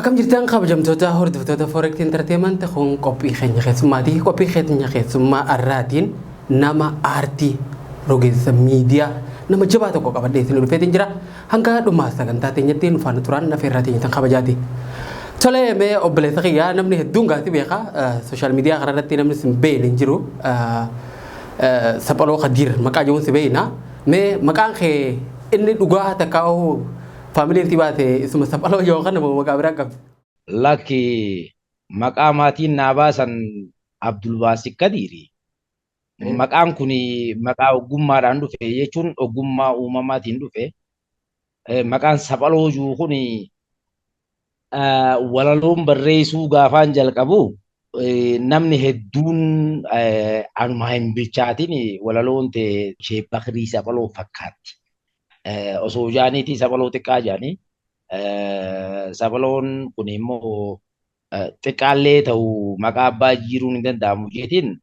Akkam jirtan kabajamtoota hordoftoota Forex Entertainment kun qophii keenya keessummaati. Qophii keenya keessummaa arraatiin nama aartii rogeessa miidiyaa nama jabaa tokko qabadhee isin dhufeetiin jira. Hanga dhumaa sagantaa teenyatti nufaana turan nafeerraa teenyatan kabajaati. Tole mee obboleessa kiyyaa namni hedduun gaati beeka sooshaal miidiyaa kanarratti namni sin beeyin hin jiru. Saphaloo Khadiir maqaa jiruun si beeyna. Mee maqaan kee inni dhugaa takkaa'u Family tibate isuma sapalo yo kan mo makabra kab Laki maqaa maatiin naa baasan Abdul Baasik Kadiri. Maqaan kuni maqaa ogummaadhaan dhufe jechuun ogummaa uumamaatiin dhufe. Maqaan saphaloo jiru kuni walaloon barreessuu gaafaan jalqabu namni hedduun anuma hin bilchaatiin walaloon ta'e Sheek Bakrii Saphaloo fakkaatti. Osoo jaaniitii saphaloo xiqqaa jaanii saphaloon kun immoo xiqqaallee ta'u maqaa abbaa jiruun hin danda'amu jeetiin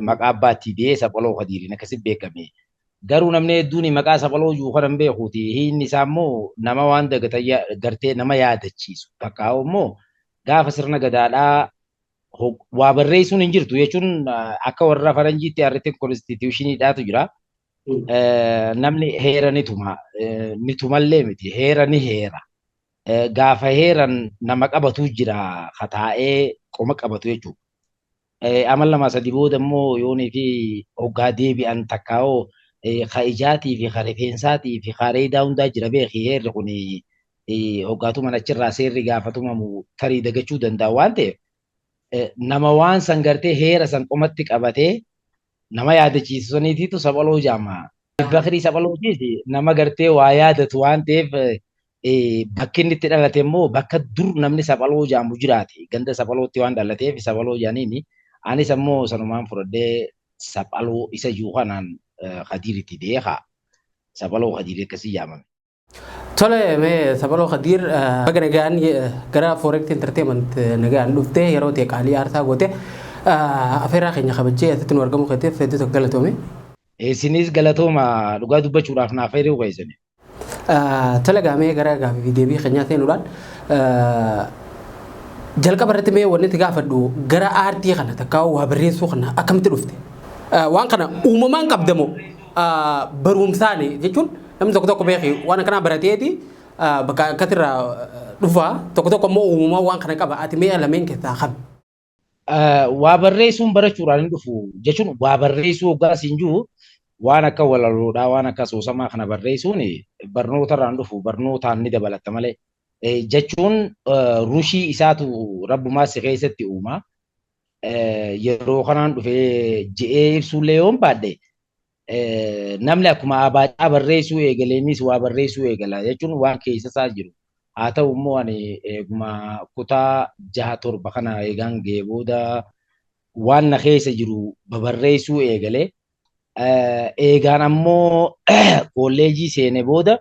maqaa abbaatti biyee Saphaloo Khadiiriin akkasitti beekame. Garuu namni hedduun maqaa saphaloo jiru kan hin beekuuti. Hiinni isaa immoo nama waan gartee nama yaadachiisu. Fakkaa'u immoo gaafa sirna gadaadhaa waa barreessuun hin jirtu jechuun akka warra faranjiitti harriitti konstituushiniidhaatu jira. Namni heera ni tuma ni tumallee miti heera ni heera gaafa heeran nama qabatu jira kataa'ee qoma qabatu jechuudha. Amal lama sadi booda immoo yoonii fi hoggaa deebi'an takkaa'oo ka ijaatii fi ka rifeensaatii fi ka reedaa hundaa jira beeki heerri kun hoggaatu manachirraa seerri gaafatumamu tarii dagachuu danda'a waan ta'eef nama waan san gartee heera san qomatti qabatee nama yaadachiisaniitiitu saphaloo jaama. Bakrii Saphalooti nama gartee waa yaadatu waan ta'eef bakki inni itti dhalate immoo bakka dur namni saphaloo jaamu jiraate. Ganda saphalootti waan dhalateef saphaloo jaaniini. Anis ammoo sanumaan fudhadhee saphaloo isa jiru kanaan Khadiiritti beeka. Saphaloo Khadiir akkasii jaamame. Tole mee Saphaloo Khadiir baga nagaan gara Forex Entertainment nagaan dhufte yeroo ta'e qaalii aarsaa goote. Afeeraa keenya kabajee asitti nu argamu keeteef hedduu tokko galatoome. Isinis galatooma dhugaa dubbachuudhaaf naaf heeruu keessani. Tole gaamee gara gaaffii deebii keenyaa seenuudhaan jalqaba irratti mee wanti gaafadhu gara aartii kana takkaa'u waa barreessuu kana akkamitti dhufte? Waan kana uumamaan qabdamoo barumsaani jechuun namni tokko tokko beeki waan akkanaa barateeti bakka akkasirraa dhufa tokko tokko immoo uumamaa waan kana qaba ati mee lameen keessaa kam? Waa barreessuun barachuudhaan hin dhufu jechuun waa barreessuu hoggaas hin jiru waan akka walaloodhaa waan akka soosamaa kana barreessuun barnootarraan dhufu barnootaan ni dabalatta malee jechuun rushii isaatu rabbumaa si keessatti uuma yeroo kanaan dhufee je'ee ibsuullee yoon baadhe namni akkuma abaacaa barreessuu eegaleenis waa barreessuu eegala jechuun waan keessa isaa jiru. Haa ta'u immoo ani eeguma kutaa 6-7 kana eegaan ga'ee booda waan na keessa jiru babarreessuu eegalee eegaan ammoo kolleejii seene booda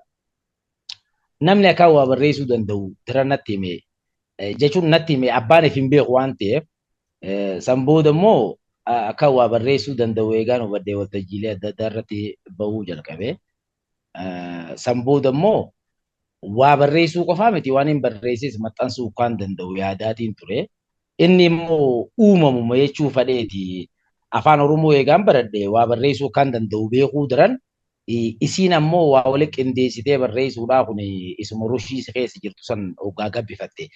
namni akka waa barreessuu danda'u dira natti hime jechuun natti hime abbaan if hin beeku waan ta'eef san booda immoo akka waa barreessuu danda'u eegaan hubadhee waltajjiilee adda addaa irratti bahuu jalqabe. San booda immoo waa barreessuu qofaa miti waan hin barreessis maxxansuu kan danda'u yaadaatiin ture. Inni immoo uumamuma jechuu fadheeti afaan Oromoo eegaan baradhe waa barreessuu kan danda'u beekuu daran isiin ammoo waa wali qindeessitee barreessuudhaa kun isuma rushii keessa jirtu san hoggaa gabbifatte.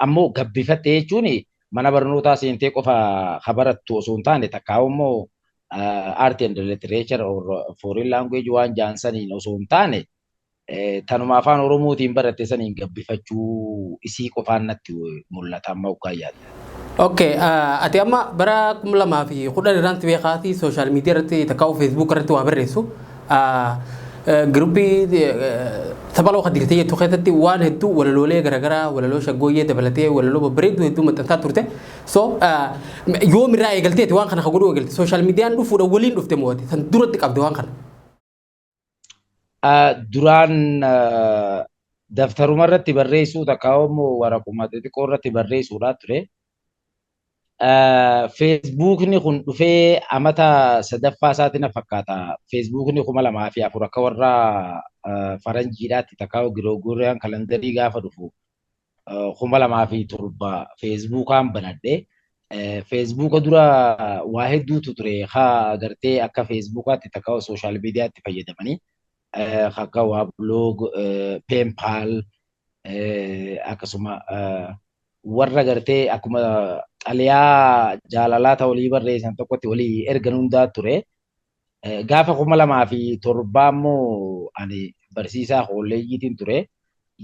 Ammoo gabbifatte jechuun mana barnootaa seentee qofa barattu osoo hin taane takkaa'u immoo art and literature or foreign language waan jaansaniin osoo hin taane tanuma afaan Oromootiin baratte saniin gabbifachuu isii qofaan natti mul'ata amma hoggaa yaadde. Okay, ati amma bara 2010 irratti beekaati sooshaal miidiyaa irratti takkaa'u Facebook irratti waa barreessu. Gruppii Saphaloo Khadiir jettu keessatti waan hedduu walaloolee garaagaraa walaloo shaggooyyee dabalatee walaloo babbareedduu hedduu maxxansaa turte. So yoom irraa eegalteeti waan kana godhuu eegalte sooshaal miidiyaan dhufuudha waliin dhufte mo'ate san duratti qabde waan kana. Duraan daftaruma irratti barreessuu takkaa'u immoo waraquma xixiqqoo irratti barreessuudhaa ture. Facebookni kun dhufee amata sadaffaa isaatiin na fakkaata. Facebookni 2004 akka warra faranjiidhaatti takkaa'u Gregorian kalendarii gaafa dhufu kuma lamaa fi torba feesbuukaan banadhe. Feesbuuka dura waa hedduutu ture haa agartee akka feesbuukaatti takka sooshaal miidiyaatti fayyadamanii akka waa bloog, peempaal akkasuma warra gartee akkuma xaliyaa jaalalaa ta'u walii barreessan tokkotti walii ergan hundaa ture. Gaafa kuma lamaa fi torbaa immoo ani barsiisaa kolleejjiitiin ture.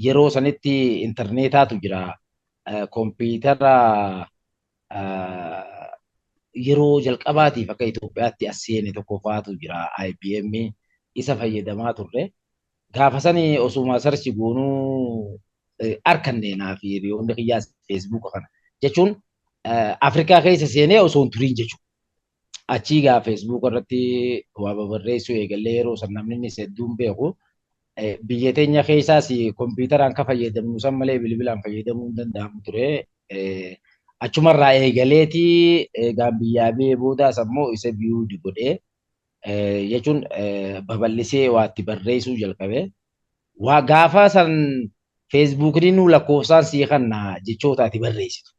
Yeroo sanitti intarneetaatu jira. Kompiitara yeroo jalqabaatiif akka Itoophiyaatti as seene tokko faatu jira. IBM isa fayyadamaa turre. Gaafa sani osuma sarchi goonuu harkanneenaa fi hiriyoonni kiyyaas feesbuuka kana jechuun Afrikaa keessa seenee osoo hin turiin jechuudha. Achii gaa feesbuuka irratti waa barreessuu eegallee yeroo san namni inni hedduun beeku. Biyya teenya keessaas kompiitaraan kan fayyadamnu san malee bilbilaan fayyadamuu hin danda'amu ture. Achumarraa eegaleetii egaan biyyaa bee boodaas ammoo isa biyuu godhee jechuun babal'isee waa itti barreessuu jalqabe. Waa gaafa san feesbuukni nu lakkoofsaan sii kanna jechoota ati barreessitu.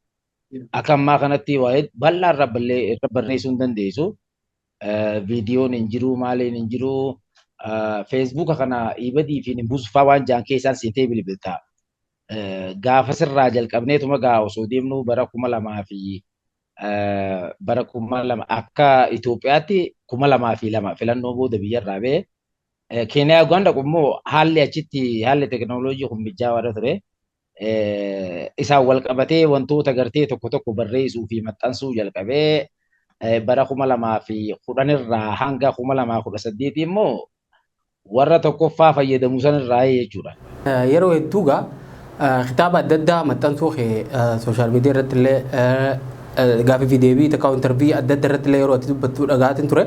Akka ammaa kanatti waa bal'aa irra barreessuu hin dandeessu. Viidiyoon hin jiru, maaliin hin jiru. Feesbuuka kana ibadii fi buusfaa waan jaan keessaan seentee bilbiltaa. Gaafa sirraa jalqabneetuma gaa osoo deemnu bara 2000 bara 2000 akka Itoophiyaatti 2002 filannoo booda biyyarraa ba'e. Keeniyaa Uganda immoo haalli achitti haalli teekinooloojii kun mijaawaa ture. Isaan wal qabatee wantoota gartee tokko tokko barreessuu fi maxxansuu jalqabee bara 2010 irraa hanga 2018 immoo warra tokkoffaa fayyadamu sanirraa jechuudha. Yeroo hedduu gaa kitaaba adda addaa maxxansuu sooshaal miidiyaa irratti illee gaaffii fi deebii takka intarvii adda addaa irratti illee yeroo ati dubbattu dhagaatiin ture.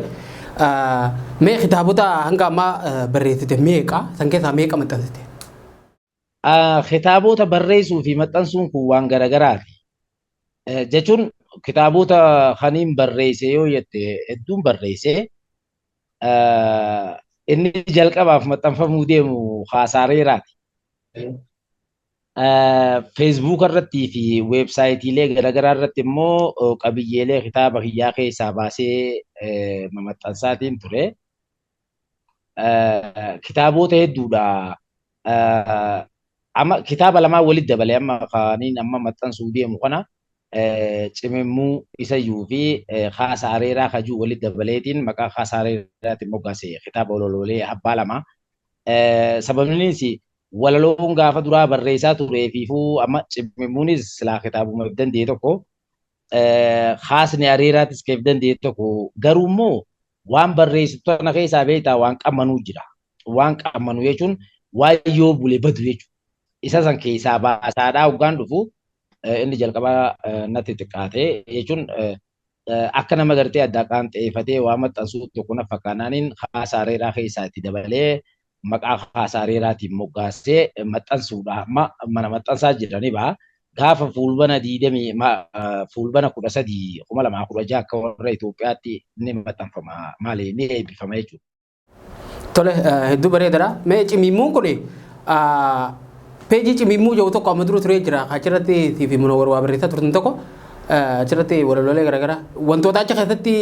Mee kitaabota hanga ammaa barreessite meeqa? San keessaa meeqa maxxansite? Kitaabota barreessuu fi maxxansuun kun waan garagaraati. Jechuun kitaabota kaniin barreesse yoo jette hedduun barreesse. Inni jalqabaaf maxxanfamuu deemu Haasaareeraati. Facebook irratti fi weebsaayitiilee garagaraa irratti immoo qabiyyeelee kitaaba kiyyaa keessaa baasee maxxansaatiin ture. Kitaabota hedduudha. Amma kitaaba lamaan walitti dabalee amma kaniin amma maxxansuu deemu kana cimimmuu isayyuu fi Haasaareeraa kajuu walitti dabaleetiin maqaa Haasaareeraatiin moggaase kitaaba walalolee abbaa lama. Sababniinis walaloon gaafa duraa barreessaa turee fi amma cimimmuunis silaa kitaabuma danda'e tokko Haasni Areeraatis keef danda'e tokko garuu immoo waan barreessitu kana keessaa beektaa waan qammanuu jira. Waan qammanu jechuun waan yoo bulee badu jechuudha. Isa san keessaa baasaadhaa hoggaan dhufu inni jalqabaa natti xiqqaate jechuun akka nama gartee addaa qaanxeeffatee waa maxxansuu tokko na fakkaanaaniin Haasaareeraa keessaa itti dabalee maqaa Haasaareeraatiin moggaasee maxxansuudha. Mana maxxansaa jiranii baa gaafa fuulbana 13 2016 akka warra Itoophiyaatti ni maxxanfama malee ni eebbifama jechuudha. Tole hedduu bareedaadha. Mee cimimmuun kun peejii cimimmuu jedhu tokko amma dura turee jira. Achirratti fi munawwar waa barreessaa turtan tokko achirratti walalolee garaagaraa wantoota achi keessatti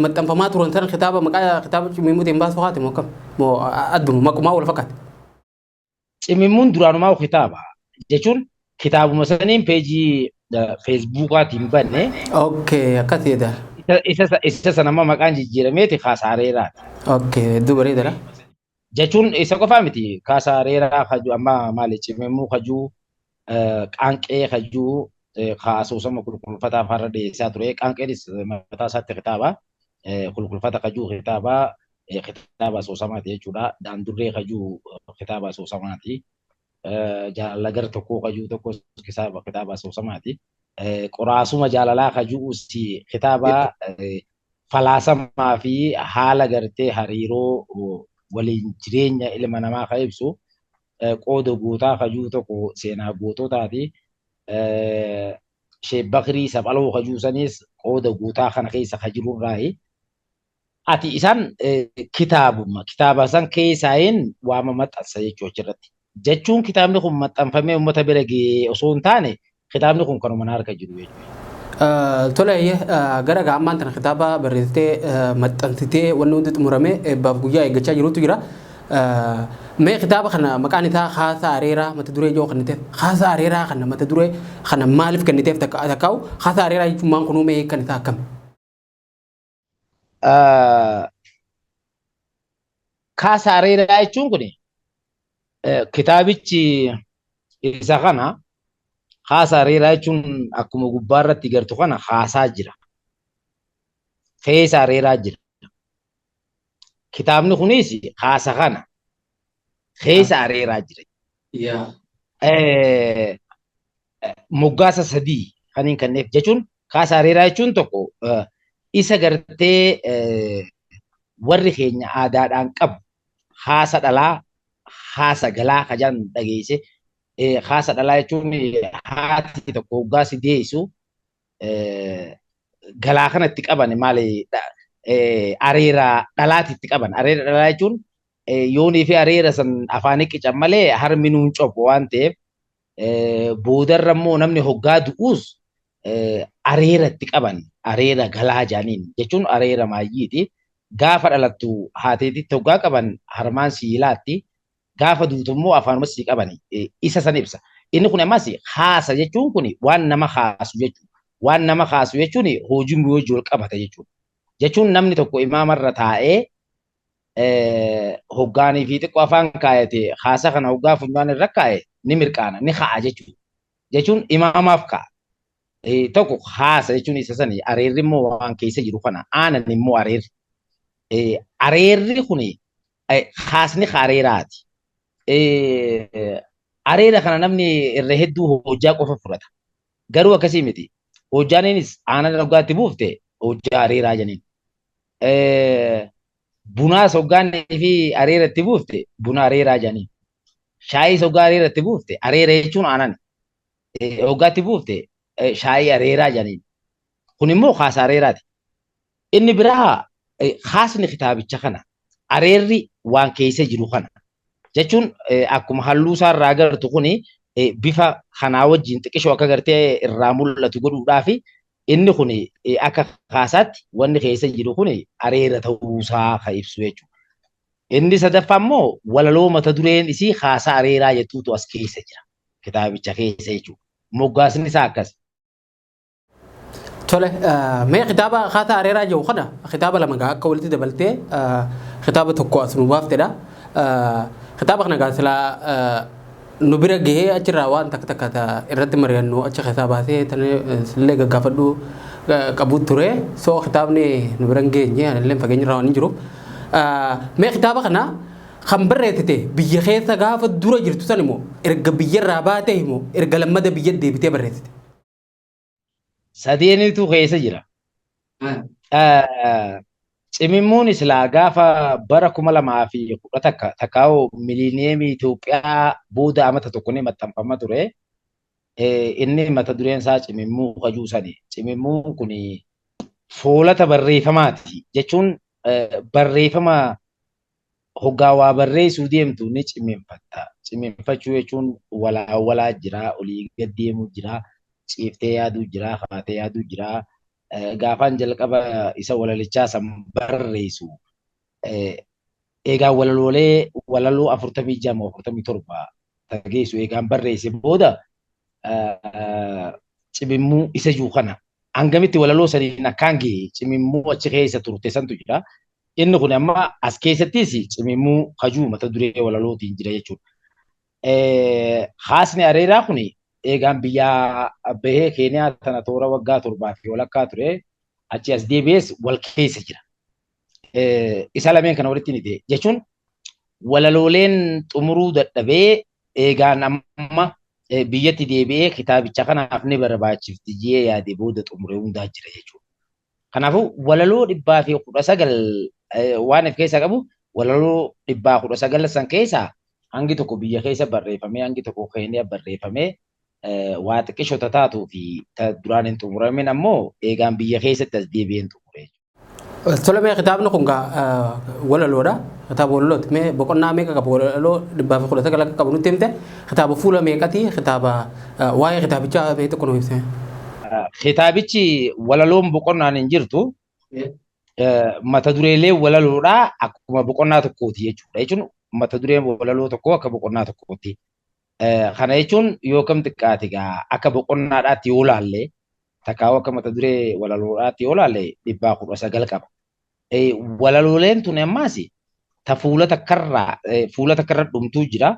maxxanfamaa turan sana kitaaba maqaa kitaaba cimimmuutiin baasuu haati moo akkam moo adduma maqumaa wal fakkaate. Cimimmuun duraanumaa kitaaba jechuun kitaabuma saniin peejii feesbuukaatiin banne. Okay akkasiidha. Isa sana amma maqaan jijjiirameeti Haasaareeraati. Okay hedduu bareedaadha. Jechuun isa qofaa miti Haasaareeraa kajuu amma maali cimimmuu kajuu qaanqee kajuu asoosama kulkulfataa farra dhiyeessaa ture. Qaanqeenis mataa isaatti kitaaba kulkulfata kajuu kitaaba asoosamaati jechuudha. Daandurree kajuu kitaaba asoosamaati. Jaalala tokkoo kajuu tokko kitaaba asoosamaati. Qoraasuma jaalalaa kajuus kitaaba falaasamaa fi haala gartee hariiroo waliin jireenya ilma namaa kan ibsu qooda gootaa kajuu tokko seenaa goototaati. Sheek Bakrii Saphaloo kajuu sanis qooda gootaa kana keessa kajirurraayi. Ati isaan kitaaba san keessaayin waama maxxansa jechuu achirratti. jechuun kitaabni kun maxxanfamee uummata bira ga'ee osoo hin taane kitaabni kun kanuma harka jiru jechuudha. Tole gara gaammaan tana kitaaba barreessitee maxxansitee wanni hundi xumuramee eebbaaf guyyaa eeggachaa jirutu jira. Mee kitaaba kana maqaan isaa Haasaa Areeraa mata duree ijoo kenniteef Haasaa Areeraa kana mata duree kana maaliif kenniteef takkaa'u Haasaa Areeraa jechuun maan kunuu mee kan isaa akkami? Haasaa Areeraa jechuun kun kitaabichi isa kana Haasaa Areeraa jechuun akkuma gubbaa irratti gartu kana haasaa jira. Keessa Areeraa jira. Kitaabni kunis haasaa kana keessa Areeraa jira. Moggaasa sadii kan hin kenneef jechuun Haasaa Areeraa jechuun tokko isa gartee warri keenya aadaadhaan qabu haasa dhalaa haasa galaa kajaan dhageesse haasa dhalaa jechuun haati tokko hoggaa si deessu galaa kana itti qaban maali areera dhalaati itti qaban areera dhalaa jechuun yoonii fi areera san afaan qican malee harmi nuun cobu waan ta'eef boodarra immoo namni hoggaa du'uus areera itti qaban areera galaa jaaniin jechuun areera maayyiiti gaafa dhalattu haateetitti hoggaa qaban harmaan siilaatti gaafa duutu immoo afaanuma sii qaban isa san ibsa. Inni kun ammas haasa jechuun kun waan nama haasu jechuudha. Waan nama haasu jechuun hojiin hojii wal qabata jechuudha. Jechuun namni tokko imaamarra taa'ee hoggaanii fi xiqqoo afaan kaayate haasa kana hoggaa funyaan irra kaa'e ni mirqaana ni ha'a jechuudha. Jechuun imaamaaf ka'a. Tokko haasa jechuun isa sani areerri immoo waan keessa jiru kana aanan immoo areerri. Areerri kun haasni areeraati. Areera kana namni irra hedduu hojjaa qofa fudhata. Garuu akkasii miti. Hojjaaniinis aanan hoggaatti buufte hojjaa areeraa janiin. Bunaas hoggaanii fi areera itti buufte buna areeraa janiin. Shaayis hoggaa areera itti buufte areera jechuun aanan hoggaatti buufte shaayii areeraa janiin. Kun immoo haasa areeraati. Inni biraa haasni kitaabicha kana areerri waan keessa jiru kana jechuun akkuma halluu isaa irraa agartu kuni bifa kanaa wajjin xiqqishoo akka gartee irraa mul'atu godhuudhaaf inni kun akka haasaatti wanni keessa jiru kun areera ta'uusaa kan ibsu jechuudha. Inni sadaffaa immoo walaloo mata dureen isii haasaa areeraa jettuutu as keessa jira kitaabicha keessa jechuudha. Moggaasni isaa akkas. Tole mee kitaaba Haasaa Areeraa jiru kana kitaaba lama gaa akka walitti dabaltee kitaaba tokko as nu baaftedha. Kitaaba kana gaa silaa nu bira gahee achirraa waan takka irratti mari'annu achi keessaa baasee illee gaggaafadhu qabu ture. So kitaabni nu bira hin geenye anillee fageenya irraa waan hin jiru. Mee kitaaba kana kan barreessite biyya keessa gaafa dura jirtu san immoo erga biyyarraa baatee immoo erga lammada biyya deebitee barreessite. Sadeenitu keessa jira. Cimimmuun islaa gaafa bara 2010 takkaa'u miliineemii Itoophiyaa booda amata tokko ni maxxanfama ture. Inni mata dureen isaa cimimmuu hajuu sani. Cimimmuun kun foolata barreeffamaati. Jechuun barreeffama hoggaa waa barreessuu deemtu ni cimimfatta. Cimimfachuu jechuun walaa jira, olii gad deemuu jira, ciiftee yaaduu jira, haatee yaaduu jira. Gaafaan jalqaba isa walalichaa san barreessu eegaa walaloo 46-47 tageessu eegaan barreesse booda cimimmuu isa jiru kana hangamitti walaloo saniin akkaan ga'e cimimmuu achi keessa turte santu jira. Inni kun amma as keessattis cimimmuu hajuu mata duree walalootiin jira jechuudha. Haasni areeraa kun eegaan biyya bahee Keeniyaa tana toora waggaa 7 fi walakkaa ture achi as deebi'ees wal keessa jira. Isa lameen kana walitti ni ta'e jechuun walalooleen xumuruu dadhabee eegaan amma biyyatti deebi'ee kitaabicha kanaaf ni barbaachifti jee yaade booda xumuree hundaa jira jechuudha. Kanaafuu walaloo 119 waan of keessaa qabu walaloo 119 san keessaa hangi tokko biyya keessa barreeffamee hangi tokko Keeniyaa barreeffamee waa xiqqishoo taatuu fi duraan hin xumuramin ammoo eegaan biyya keessatti as deebi'een xumure. Tole mee kitaabni kun walaloodha. kitaaba walaloo mee boqonnaa meeqa qaba walaloo dhibbaa fi kudha sagal akka qabu nutti himte kitaaba fuula meeqati kitaaba waa'ee kitaabichaa mee tokko nu ibse. Kitaabichi walaloon boqonnaan hin jirtu mata dureelee walaloodhaa akkuma boqonnaa tokkooti jechuudha. Jechuun mata dureen walaloo tokkoo akka boqonnaa tokkooti. Kana jechuun yoo kam xiqqaate egaa akka boqonnaadhaatti yoo laalle takkaawwa akka mata duree walaloodhaatti yoo laalle 19 qaba. Walalooleen tun ammaas ta fuula takkarra dhumtuu jira.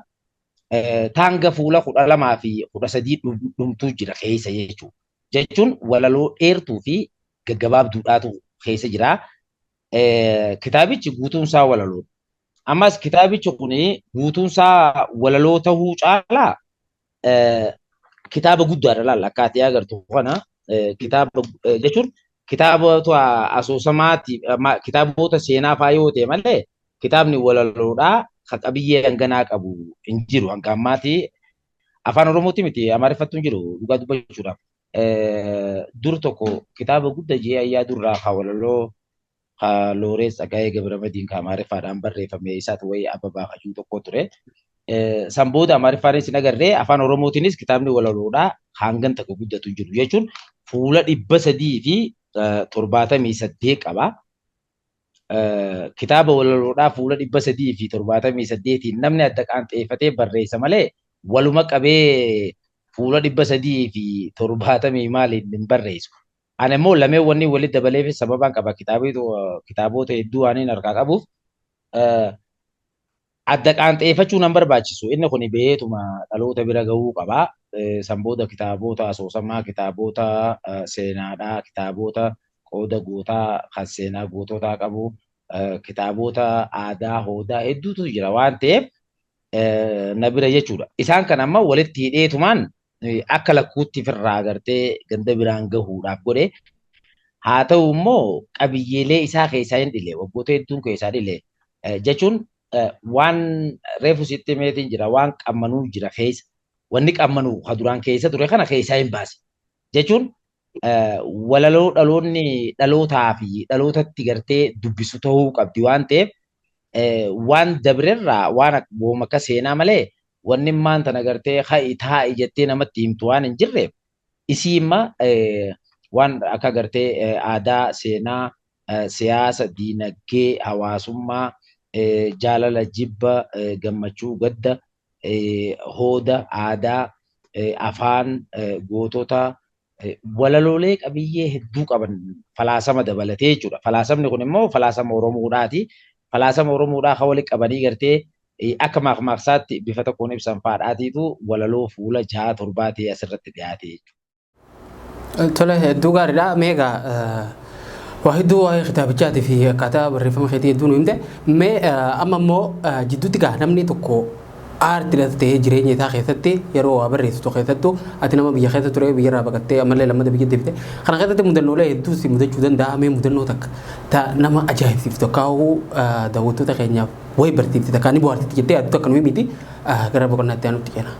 Tanga fuula 12 fi 13 dhumtuu jira keessa jechuudha. Jechuun walaloo dheertuu fi gaggabaabduudhaatu keessa jira. Kitaabichi guutuun isaa walaloo. Ammas kitaabichi kun guutuun isaa walaloo ta'uu caalaa kitaaba guddaadha laalla akka ati agartu kana kitaaba jechuun kitaabota asoosamaati kitaabota seenaa faa yoo ta'e malee kitaabni walaloodhaa kan qabiyyee hanganaa qabu hin jiru hanga ammaati afaan Oromooti miti Amaariffattu hin jiru dhugaa dubbachuudhaaf. Dur tokko kitaaba guddaa jee ayyaa durraa haa walaloo Loorees Tsaggaayee Gabramadiin kan Amaariffaadhaan barreeffame isaatu wayii Ababaa Hajuu tokko ture. San booda Amaariffaanis hin agarree afaan Oromootiinis kitaabni walaloodhaa hangan takka guddatu jiru jechuun fuula 378 qaba. Kitaaba walaloodhaa fuula 378 namni adda qaanxeeffatee barreessa malee waluma qabee fuula 370 maaliin hin barreessu. Ani immoo lameen wanni walitti dabaleef sababaan qaba kitaabota hedduu waan harkaa qabuuf adda qaanxeeffachuu nan barbaachisu. Inni kun beetuma dhaloota bira gahuu qaba. San booda kitaabota asoosamaa, kitaabota seenaadhaa, kitaabota qooda gootaa kan seenaa goototaa qabu, kitaabota aadaa hoodaa hedduutu jira waan ta'eef na bira jechuudha. Isaan kan amma walitti hidheetumaan akka lakkuutti firraa agartee ganda biraan gahuudhaaf godhe. Haa ta'u immoo qabiyyeelee isaa keessaa hin dhille waggoota hedduun keessaa dhille jechuun waan reefu sitti meetiin jira waan qammanuu jira keessa wanni qammanuu duraan keessa ture kana keessaa hin baase jechuun walaloo dhaloonni dhalootaa fi dhalootatti gartee dubbisu ta'uu qabdi waan ta'eef waan dabrerraa waan booma akka seenaa malee wanni maanta nagartee taa'i jettee namatti himtu waan hin jirreef isiimma waan akka gartee aadaa seenaa siyaasa diinagdee hawaasummaa jaalala jibba gammachuu gadda hooda aadaa afaan gootota walaloolee qabiyyee hedduu qaban falaasama dabalatee jechuudha. Falaasamni kun immoo falaasama Oromoodhaati. Falaasama Oromoodhaa kan walitti qabanii gartee akka maaqmaaqsaatti bifa tokkoon ibsan faadhaatiitu walaloo fuula 6-7 ta'e asirratti dhiyaate jechuudha. Tole hedduu gaariidha. Meegaa waa hedduu waa'ee kitaabichaatii fi akkaataa barreeffama keetii hedduu nu himte. Mee amma immoo jidduutti gaa namni tokko aartiidhaas ta'ee jireenya isaa keessatti yeroo waa barreessitu keessattuu ati nama biyya keessa ture biyyarraa baqattee ammallee lammata biyya deebite kana keessatti mudannoolee hedduu si mudachuu danda'a. Mee mudannoo takka nama ajaa'ibsiiftu kaa'uu daawwattoota keenyaaf wayii barsiifte takka ni bohaartitti jettee yaaddu akka nuyi miti gara boqonnaatti aanutti kenna.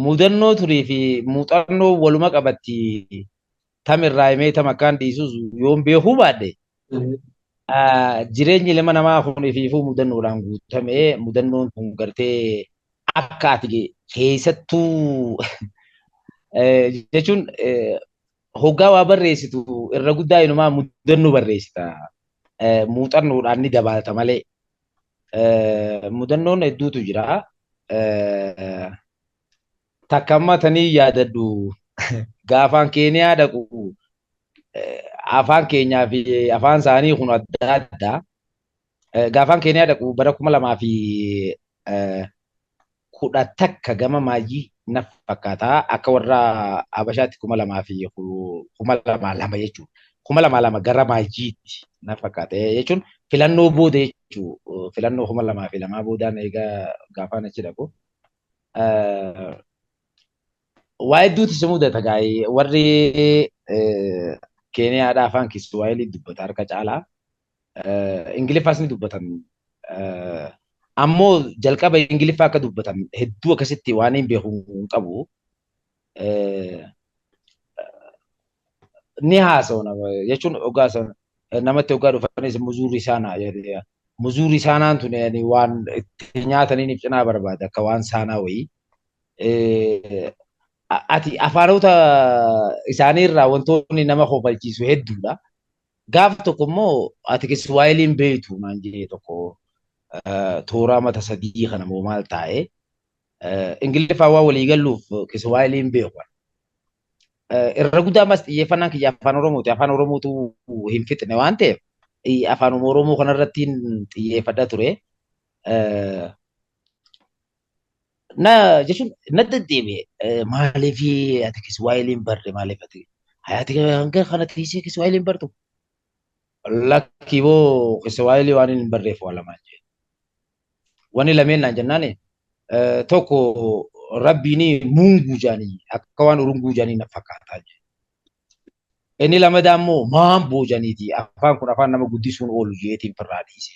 Mudannoo turii fi muuxannoo waluma qabatti tamirraa himee tam akkaan dhiisus yoon beekuu baadhe jireenyi ilma namaa kuniifuu mudannoodhaan guutamee mudannoon kun gartee akka ati keessattuu jechuun hoggaa waa barreessitu irra guddaa inumaa mudannoo barreessita. Muuxannoodhaan ni dabalata malee mudannoon hedduutu jira. Takka ammatanii yaadadhu gaafaan Keeniyaa dhaqu afaan keenyaa fi afaan isaanii kun adda adda. Gaafaan Keeniyaa dhaqu bara 2011 gama maayii na fakkaata akka warra Habashaatti 2002 jechuudha. 2002 gara maayiitti na fakkaata jechuun filannoo booda jechuudha. Filannoo 2002 boodaan egaa gaafaan achi dhaqu. Waa hedduutu si mudata gaa'ee warri Keeniyaadhaa afaan Kiswaayilii dubbata harka caalaa. Ingiliffaas ni dubbatan. Ammoo jalqaba Ingiliffaa akka dubbatan hedduu akkasitti waan hin beeku hin qabu. Ni haasa'u jechuun ogaa namatti hoggaa dhufanis muzuurri saanaa jedhee muzuurri saanaan tun waan itti nyaataniif cinaa barbaada akka waan saanaa wayii. Ati afaanota isaaniirraa wantoonni nama kofalchiisu hedduudha. Gaaf tokko immoo ati Kiswaayiliin beektu naan jedhee tokko tooraa mata sadii kana moo maal taa'ee Ingiliffaa waa walii galuuf Kiswaayiliin beeku. Irra guddaa ammas xiyyeeffannaan kiyya afaan Oromooti. Afaan Oromootu hin fixne waan ta'eef afaan Oromoo kanarratti xiyyeeffadhaa ture. Na jechuun na deddeebi'e maaliif ati Kiswaayiliin barre maaliif ati hayati hanga kana tiisee Kiswaayiliin bartu lakkii boo Kiswaayilii waan hin barreef waa lamaan jee. Wani lameen naan jennaani tokko rabbiin muunguu jaanii akka waan urunguu jaanii na fakkaataa jee. Inni lammadaa immoo maan boojaniiti afaan kun afaan nama guddisuun oolu jeetiin firraa dhiise.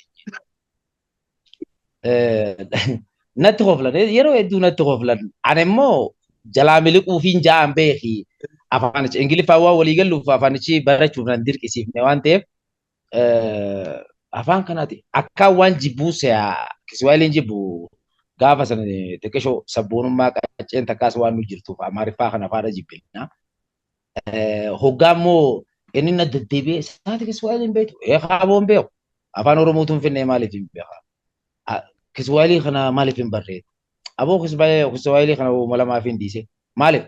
Natti qoflan yeroo hedduu natti qoflan ani immoo jalaa miliquufiin ja'an beeki afaanichi Ingiliffaa waa walii galuuf afaanichi barachuuf nan dirqisiifne waan ta'eef afaan kanaati akka waan jibbuu se'a Kiswaayiliin jibbu gaafa sana xiqqishoo sabboonummaa qacceen takkaas waan nu jirtuuf Amaariffaa kana faana jibbina. Hoggaa immoo inni na deddeebi'ee isaati Kiswaayiliin beektu qaaboon beeku afaan Oromootuun finnee maaliif hin beekaa Kiswaayilii kana maaliif hin barreetu aboo Kiswaayilii kana malamaa fi hin dhiise maaliif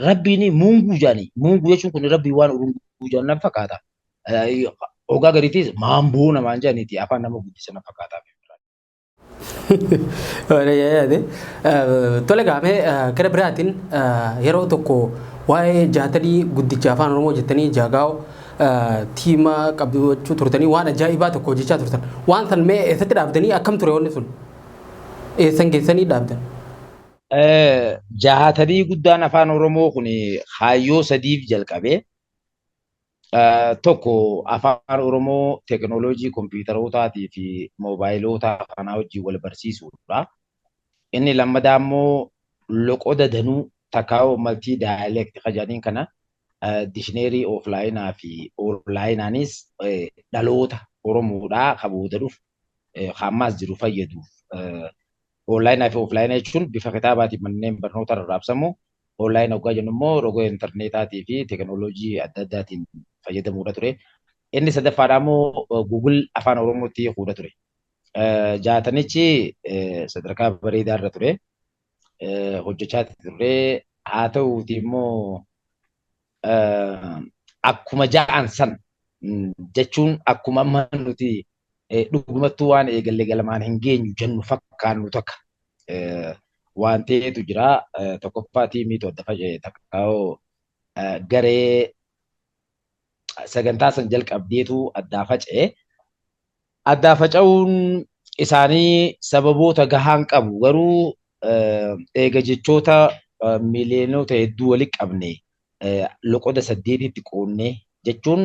rabbiin muunguu jaanii muunguu jechuun kun rabbii waan urunguu jaan nan fakkaata hoggaa gadiitis maamboo namaan jaaniiti afaan nama guddisa nan fakkaata. Tole gaafee gara biraatiin yeroo tokko waa'ee jaatanii guddicha afaan Oromoo jettanii jaagaa'u tiima qabachuu turtanii waan ajaa'ibaa tokko hojjechaa turtan. Waan san mee eessatti dhaabdanii akkam ture wanni sun? Eessan geessanii dhaabdan? Jaatanii guddaan afaan Oromoo kun kaayyoo sadiif jalqabee tokko afaan Oromoo teekinooloojii kompiitarootaatii fi moobaayiloota kanaa wajjin wal barsiisuudha. Inni lammadaa immoo loqoda danuu takkaa'oo maltii daayileekti jedhaniin kana dishneerii ooflaayinaa fi oonlaayinaanis dhaloota Oromoodhaa kabooda dhufu hammaas jiru fayyaduuf. Oonlaayinaa fi ooflaayinaa jechuun bifa kitaabaatiin manneen barnoota irra raabsamu. Oonlaayinaa hoggaa jennu immoo roga intarneetaatii fi teekinooloojii adda addaatiin fayyadamuudha ture. Inni sadaffaadhaa immoo Google afaan Oromootti hiikuudha ture. Jaatanichi sadarkaa bareedaa irra ture. Hojjechaa ture. Haa ta'uuti immoo akkuma ja'an san jechuun akkuma amma nuti dhugumattuu waan eegalle galamaan hin geenyu jennu fakkaannu takka waan ta'eetu jira. Tokkoffaa tiimii adda faca'e takkaa'oo garee sagantaa san jalqabdeetu addaa faca'e. Addaa faca'uun isaanii sababoota gahaan qabu garuu eega jechoota miiliyoonota hedduu walitti qabne loqoda 8tti qoonnee jechuun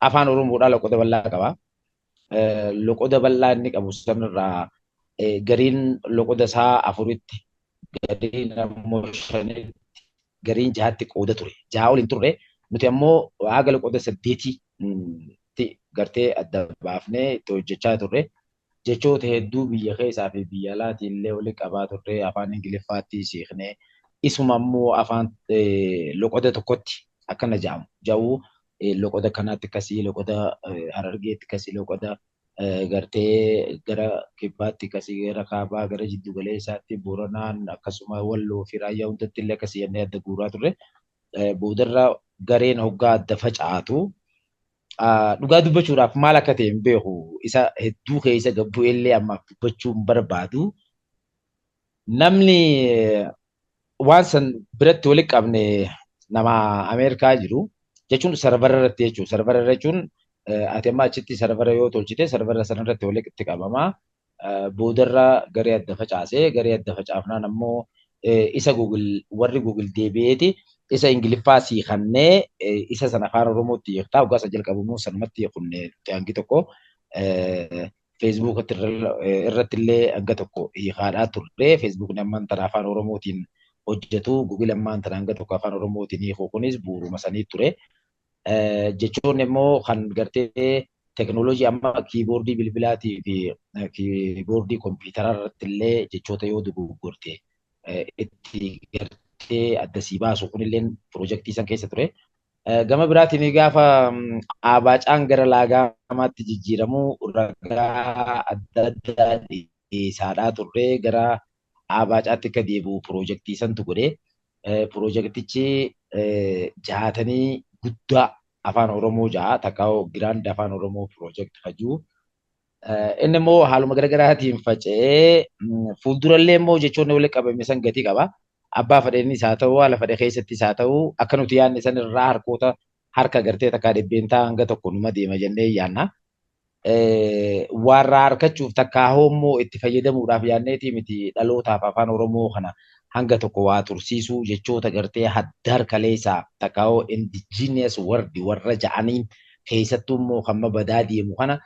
afaan Oromoodhaa loqoda bal'aa qaba. Loqoda bal'aa inni qabu sanarraa gariin loqoda isaa 4tti gariin ammoo 5tti gariin 6tti qooda ture. 6 ol hin turre nuti ammoo haga loqoda 8tti gartee adda baafnee itti hojjechaa turre. Jechoota hedduu biyya keessaa fi biyya alaatii illee walitti qabaa turre afaan Ingiliffaatti siiknee isuma ammoo afaan loqoda tokkotti akkana jedhamu. Ja'uu loqoda kanaatti akkasii loqoda Harargeetti akkasii loqoda gartee gara kibbaatti akkasii gara kaabaa gara jiddu galeessaatti Booranaan akkasuma Walloo fi Raayyaa hundatti illee akkasii jennee adda guuraa turre. Boodarra gareen hoggaa adda faca'atu. Dhugaa dubbachuudhaaf maal akka ta'e hin beeku isa hedduu keessa gabbu'ee illee ammaaf dubbachuu hin barbaadu. Namni waan san biratti walitti qabne nama Ameerikaa jiru jechuun sarvara irratti jechuudha. Sarvara jechuun ati amma achitti sarvara yoo tolchite sarvara sanarratti walitti qabama. Boodarra garee adda facaasee garee adda facaafnaan ammoo isa warri Google deebi'eeti. Isa Ingiliffaa siikannee isa sana afaan Oromootti hiiktaa hoggaa isa jalqabamu sanumatti hiikunne hangi tokko Facebook irratti illee hanga tokko hiikaadhaa turre. Facebook ammaan tana afaan Oromootiin hojjetu Google ammaan tana hanga tokko afaan Oromootiin hiiku kunis bu'uuruma sanii ture. jechuun immoo kan gartee teknooloojii amma kiiboordii bilbilaatii fi kiiboordii kompiitara irratti illee jechoota yoo dogoggorte itti gartee adda sii baasu kunillee piroojeektii san keessa ture. Gama biraatiin gaafa abaacaan gara laagaamaatti jijjiiramu ragaa adda addaa dhiyeessaadhaa turre gara abaacaatti akka deebi'u piroojeektii santu godhe. Piroojeektichi jaatanii guddaa afaan Oromoo ja'a takkaa'u giraand afaan Oromoo piroojeekti hajuu. Inni immoo haaluma garaagaraatiin faca'ee fuuldurallee immoo jechoonni walitti qabame san gatii qaba. Abbaa fedheenis haa ta'u haala fedhe keessattis haa ta'u akka nuti yaadne san irraa harka gartee takkaa dhibbeentaa hanga tokko numa deema jennee yaadna. Warra harkachuuf takkaa immoo itti fayyadamuudhaaf yaadneetii miti dhalootaaf afaan Oromoo kana hanga tokko waa tursiisuu jechoota gartee haddar kaleessaa takkaa'oo indigenous word warra ja'aniin keessattuu immoo kan badaa deemu kana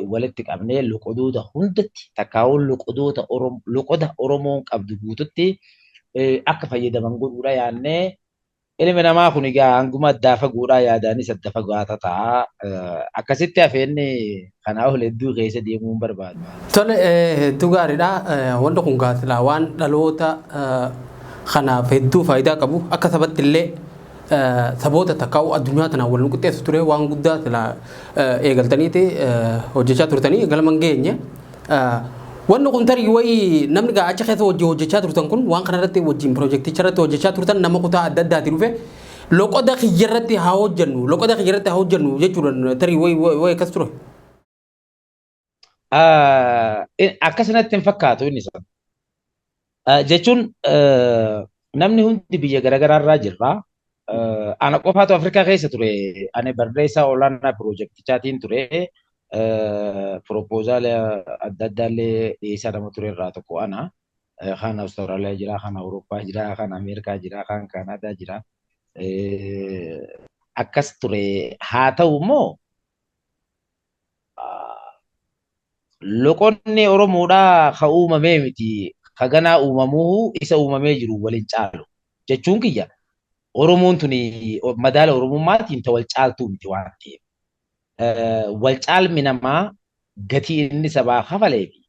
walitti qabnee loqodoota hundatti takkaa'oo loqoda Oromoon qabdu guututti akka fayyadaman godhuudha yaadnee ilmi namaa kun egaa hanguma addaa fagoodhaa yaadaanis adda fagaata ta'a. Akkasitti hafeenni kanaa ol hedduu keessa deemuun barbaadu. Tole hedduu gaariidha. Wanta kun gaazilaa waan dhaloota kanaaf hedduu faayidaa qabu akka sabatti illee saboota takkaa'u addunyaa tanaan wal qixxeessu ture waan guddaa silaa eegaltaniiti hojjechaa turtanii galman geenye. Wanni kun tarii wayii namni gaa achi keessa hojjechaa turtan kun waan kanarratti wajjin piroojeekticha irratti hojjechaa turtan nama kutaa adda addaati dhufe loqoda kiyyarratti haa hojjennu jechuudha tarii wayii akkas ture. Akkasinatti hin fakkaatu inni sana. Jechuun namni hundi biyya garaagaraa irraa jirra. Ana qofaatu Afrikaa keessa ture. Ani barreessaa olaanaa piroojeektichaatiin ture. Proposal adda addaallee dhiyeessaa nama ture irraa tokko ana. Kan Awustiraaliyaa jira, kan Awurooppaa jira, kan Ameerikaa jira, kan Kanaadaa jira. Akkas ture. Haa ta'u immoo loqonni Oromoodhaa ka uumamee miti. Ka ganaa uumamuu isa uumamee jiru waliin caalu. Jechuun kiyya Oromoon tuni madaala Oromummaatiin ta wal caaltuu miti waan ta'eef. Wal caalmi namaa gatii inni sabaa kafalee fi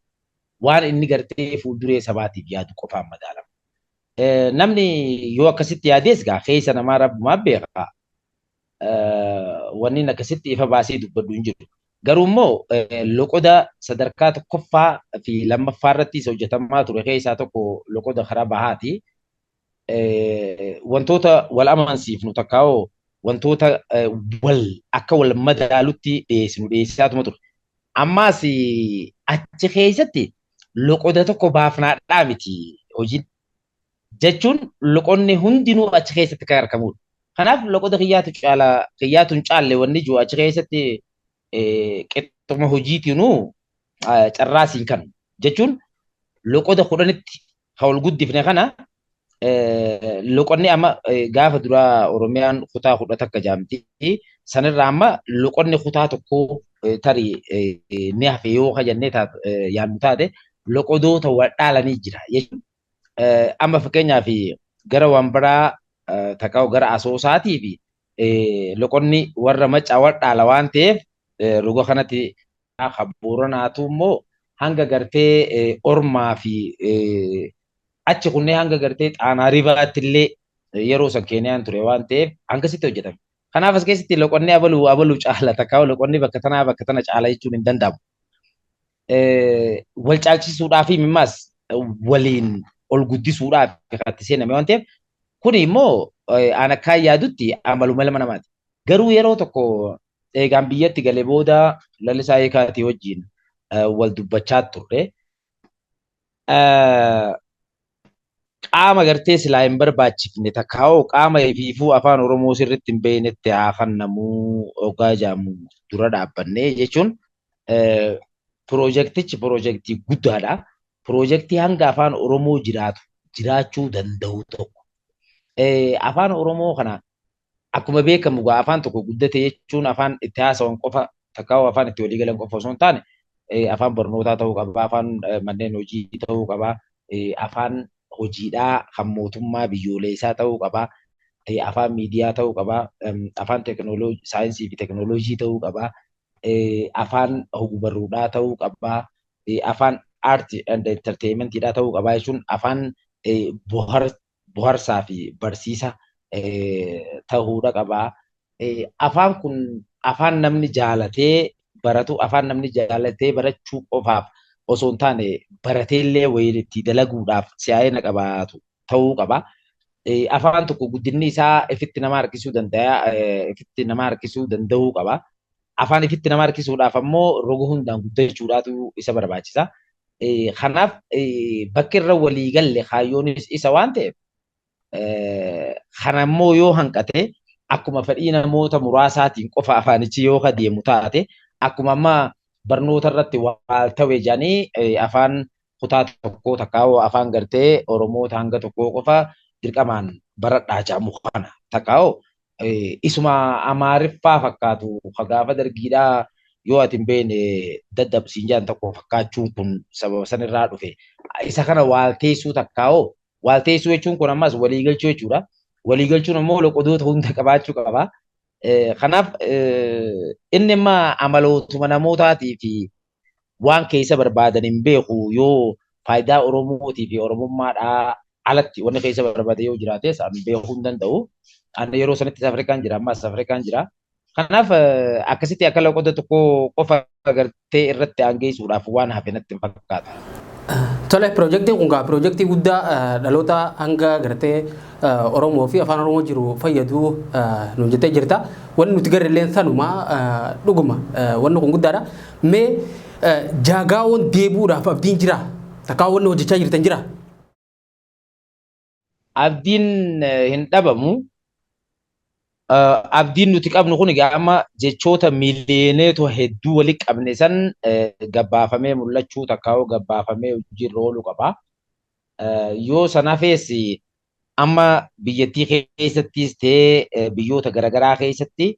waan inni gartee fuulduree sabaatiif yaadu qofaan madaalama. Namni yoo akkasitti yaadees gaa keessa namaa rabbumaa beeka. Wanni akkasitti ifa baasee dubbadhu hin jiru. Garuu immoo loqoda sadarkaa tokkoffaa fi lammaffaa irrattis hojjetamaa ture keessaa tokko loqoda karaa bahaati. Wantoota wal amansiifnu takkaa'oo wantoota akka wal madaalutti dhiyeessaatuma ture. Ammaas achi keessatti loqoda tokko baafnaadhaa miti hojiin. Jechuun loqonni hundinuu achi keessatti kan argamudha. Kanaaf loqoda kiyyaatu hin caalle wanni jiru achi keessatti qixxuma hojiitiinuu carraasiin kan jechuun loqoda 10tti kan ol guddifne kana loqonni amma gaafa duraa Oromiyaan kutaa 10 akka jaamti sanirraa amma loqonni kutaa tokko tarii ni hafe yoo jennee yaadnu taate loqodoota wal dhaalanii jira jechuun amma fakkeenyaaf gara Wambaraa takkaa'u gara Asoosaatii fi loqonni warra Maccaa wal dhaala waan ta'eef ruga kanatti Booranaatu immoo hanga gartee Ormaa fi achi kunneen hanga gartee Xaanaa Rivaatti illee yeroo san Keeniyaan ture waan ta'eef hangasitti hojjetame. Kanaaf as keessatti loqonni abaluu caala takkaa'u loqonni bakka tana caala jechuun hin danda'amu. Wal caalchisuudhaaf mimmaas waliin ol guddisuudhaaf itti seename waan ta'eef kuni immoo aan akkaan yaadutti amaluma ilma namaati. Garuu yeroo tokko eegaan biyyatti galee booda Lalisaa Eekaatii wajjin wal dubbachaa turre. Qaama gartee silaa hin barbaachifne takkaa'oo qaama ifiifuu afaan Oromoo sirriitti hin beeknetti haa fannamuu ogaa jaamu dura dhaabbannee jechuun piroojeektii guddaadha. Piroojeektii hanga afaan Oromoo jiraachuu danda'u tokko. Afaan Oromoo kana akkuma beekamu afaan tokko guddate jechuun afaan itti haasawan qofa takkaa'oo afaan itti walii galan qofa osoo hin taane afaan barnootaa ta'uu qaba, afaan manneen hojii ta'uu qaba, afaan hojiidhaa kan mootummaa biyyoolessaa ta'uu qaba. afaan miidiyaa ta'uu qaba, afaan teekinooloojii, saayinsii fi teekinooloojii ta'uu qaba, afaan ogbarruudhaa ta'uu qaba, afaan aartii and entertainmentiidhaa ta'uu qaba jechuun afaan bohaarsaa fi barsiisa ta'uudha qaba. Afaan kun afaan namni jaalatee baratu, afaan namni jaalatee barachuu qofaaf osoo hin taane barateellee wayii itti dalaguudhaaf si'aayina qabaatu ta'uu qaba. Afaan tokko guddinni isaa ifitti nama harkisuu danda'a, ifitti nama harkisuu danda'uu qaba. Afaan ifitti nama harkisuudhaaf ammoo roga hundaan guddachuudhaatu isa barbaachisa. Kanaaf bakki irra walii galle kaayyoonis isa waan ta'eef kana immoo yoo hanqate akkuma fedhii namoota muraasaatiin qofa afaanichi yoo deemu taate akkuma amma barnoota irratti waal ta'e jedhanii afaan kutaa tokkoo takkaa'oo afaan gartee Oromoota hanga tokkoo qofa dirqamaan baradhaa jedhamu kana takkaa'oo isuma Amaariffaa fakkaatu gaafa dargiidhaa yoo ati hin beekne daddabsiin jedhan tokko fakkaachuun kun sababa sanirraa dhufe isa kana waalteessuu takkaa'oo waalteessuu jechuun kun ammas waliigalchuu jechuudha. Waliigalchuun immoo loqodoota hunda qabaachuu qaba. Kanaaf inni immoo amalootuma namootaatii fi waan keessa barbaadan hin beeku yoo faayidaa Oromootii fi Oromummaadhaa alatti wanni keessa barbaade yoo jiraate isaan beekuu hin danda'u. Ani yeroo sanatti Afrikaan jira, ammas Afrikaan jira. Kanaaf akkasitti akka loqoda tokko qofa gartee irratti aangeessuudhaaf waan hafe natti hin fakkaatu. Tole piroojeektiin kun piroojeektii guddaa dhaloota hanga gartee Oromoo fi afaan Oromoo jiru fayyadu nuun jettee jirta. Wanni nuti garri illee sanuma dhuguma wanni kun guddaadha. Mee jaagaawwan deebuudhaaf abdiin jira? Takkaa wanni hojjechaa jirtan jira? Abdiin hin dhabamu. Abdiin nuti qabnu kun amma jechoota miiliyooneetoo hedduu walitti qabne san gabbaafamee mul'achuu takkaa'oo gabbaafamee hojiirra ooluu qaba. Yoo sanaafis amma biyyattii keessattis ta'ee biyyoota garaagaraa keessatti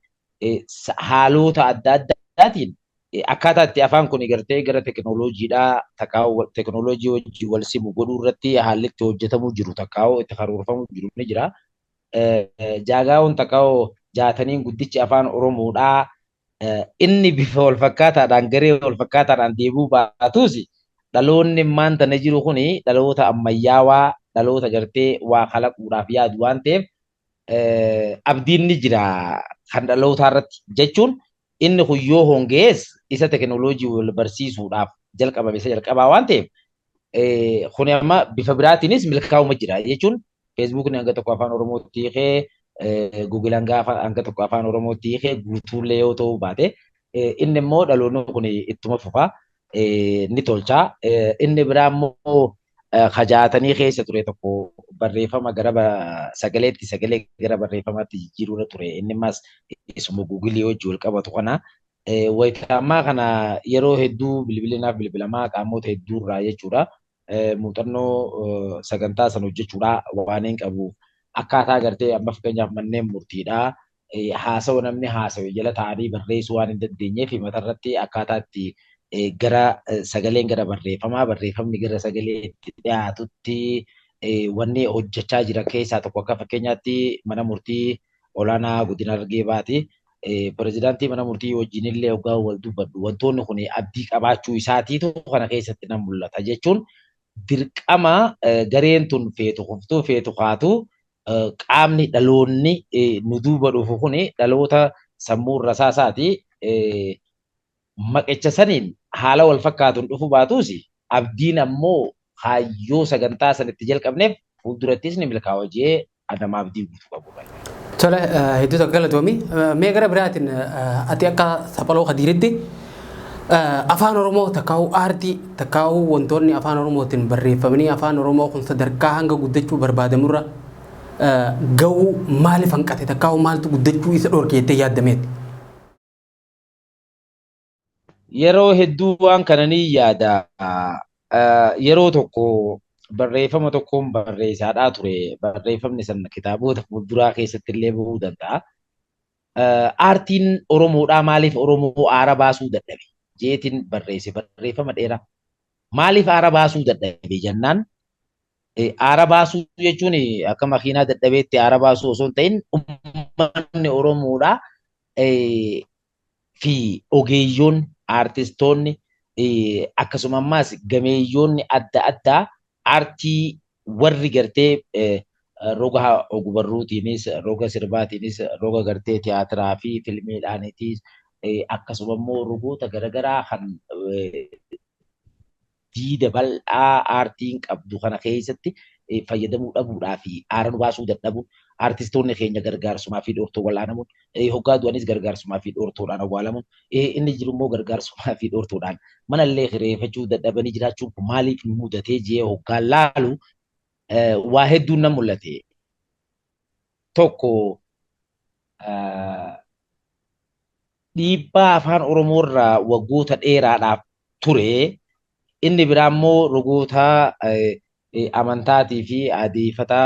haalota adda addaatiin akkaataa itti afaan kun gartee gara teekinooloojiidhaa takkaa'oo teekinooloojii wajjin wal simu godhuu irratti haalli itti hojjetamuu jiru takkaa'oo itti karoorfamuu jiru ni jira. Jaagaawwan takkaa'oo jaataniin guddichi afaan Oromoodhaa inni bifa wal fakkaataadhaan garee wal fakkaataadhaan deebuu baatus dhaloonni maanta na jiru kuni dhaloota ammayyaawaa dhaloota gartee waa kalaquudhaaf yaadu waan ta'eef abdiin ni jira kan dhalootaa irratti jechuun inni kun yoo hongees isa teekinooloojii wal barsiisuudhaaf jalqabame isa jalqabaa waan ta'eef kuni amma bifa biraatiinis milkaa'uma jira jechuun Facebook ni hanga tokko afaan Oromootti hiikee, Google hanga tokko afaan Oromootti hiikee guutuullee yoo ta'u baate inni immoo dhaloonni kun ittuma fufa ni tolcha. Inni biraa immoo kajaatanii keessa ture tokko barreeffama gara sagaleetti sagalee gara barreeffamaatti jijjiiruu ture. Inni ammas isuma Google wajjin wal qabatu kana. Wayitaamaa kana yeroo hedduu bilbilinaaf bilbilamaa qaamota hedduurraa jechuudha. Muuxannoo sagantaa sana hojjechuudhaa waan hin qabu. Akkaataa gartee amma fakkeenyaaf manneen murtiidhaa haasawa namni haasawe jala taa'anii barreessuu waan hin dandeenyeef matarratti akkaataa itti gara sagaleen gara barreeffamaa barreeffamni gara sagaleetti dhiyaatutti wanni hojjechaa jira keessaa tokko akka fakkeenyaatti mana murtii olaanaa Godina Harargee Bahaati. Pirezidaantii mana murtii wajjinillee hoggaa wal dubbadhu wantoonni kun abdii qabaachuu isaatiitu kana keessatti nan mul'ata jechuun dirqama gareen tun feetu qoftuu feetu kaatu qaamni dhaloonni nu duuba dhufu kun dhaloota sammuu rasaasaati maqecha saniin haala wal fakkaatuun dhufu baatus abdiin ammoo kaayyoo sagantaa sanitti jalqabneef fuuldurattis ni milkaa'u jee adama abdii guutuu qabu. Tole hedduu tokko galatoomii mee gara biraatiin ati akka saphaloo Khadiiritti afaan Oromoo takkaa'uu aartii takkaa'uu wantoonni afaan Oromootiin barreeffamanii afaan Oromoo kun sadarkaa hanga guddachuu barbaadamurra ga'uu maaliif hanqate takkaa'uu maaltu guddachuu isa dhorkeettee yaaddameeti? Yeroo hedduu waan kana ni yaada. Yeroo tokko barreeffama tokkoon barreessaadhaa ture. Barreeffamni sana kitaabota fuulduraa keessatti illee bahuu danda'a. Aartiin Oromoodhaa maaliif Oromoo aara baasuu dadhabe? Jeetiin barreesse barreeffama dheeraa. Maaliif aara baasuu dadhabe jennaan aara baasuu jechuun akka makiinaa dadhabeetti aara baasuu osoo hin ta'in uummanni Oromoodha. Fi ogeeyyoonni aartistoonni akkasuma ammaas gameeyyoonni adda addaa aartii warri gartee roga ogbarruutiinis roga sirbaatiinis roga gartee tiyaatiraa fi filmiidhaanitis akkasuma immoo rogoota garaagaraa kan diida bal'aa aartiin qabdu kana keessatti fayyadamuu dhabuudhaa fi aara nu baasuu dadhabuun aartistoonni keenya gargaarsumaa fi dhoortoo walaanamuun hoggaa du'anis gargaarsumaa fi dhoortoodhaan awwaalamuun inni jiru immoo gargaarsumaa fi dhoortoodhaan manallee hireeffachuu dadhabanii jiraachuun kun maaliif nu mudatee jee hoggaan laalu waa hedduun nan mul'ate. Tokko dhiibbaa afaan Oromoo irraa waggoota dheeraadhaaf ture. Inni biraa immoo rogoota amantaatii fi adeeffataa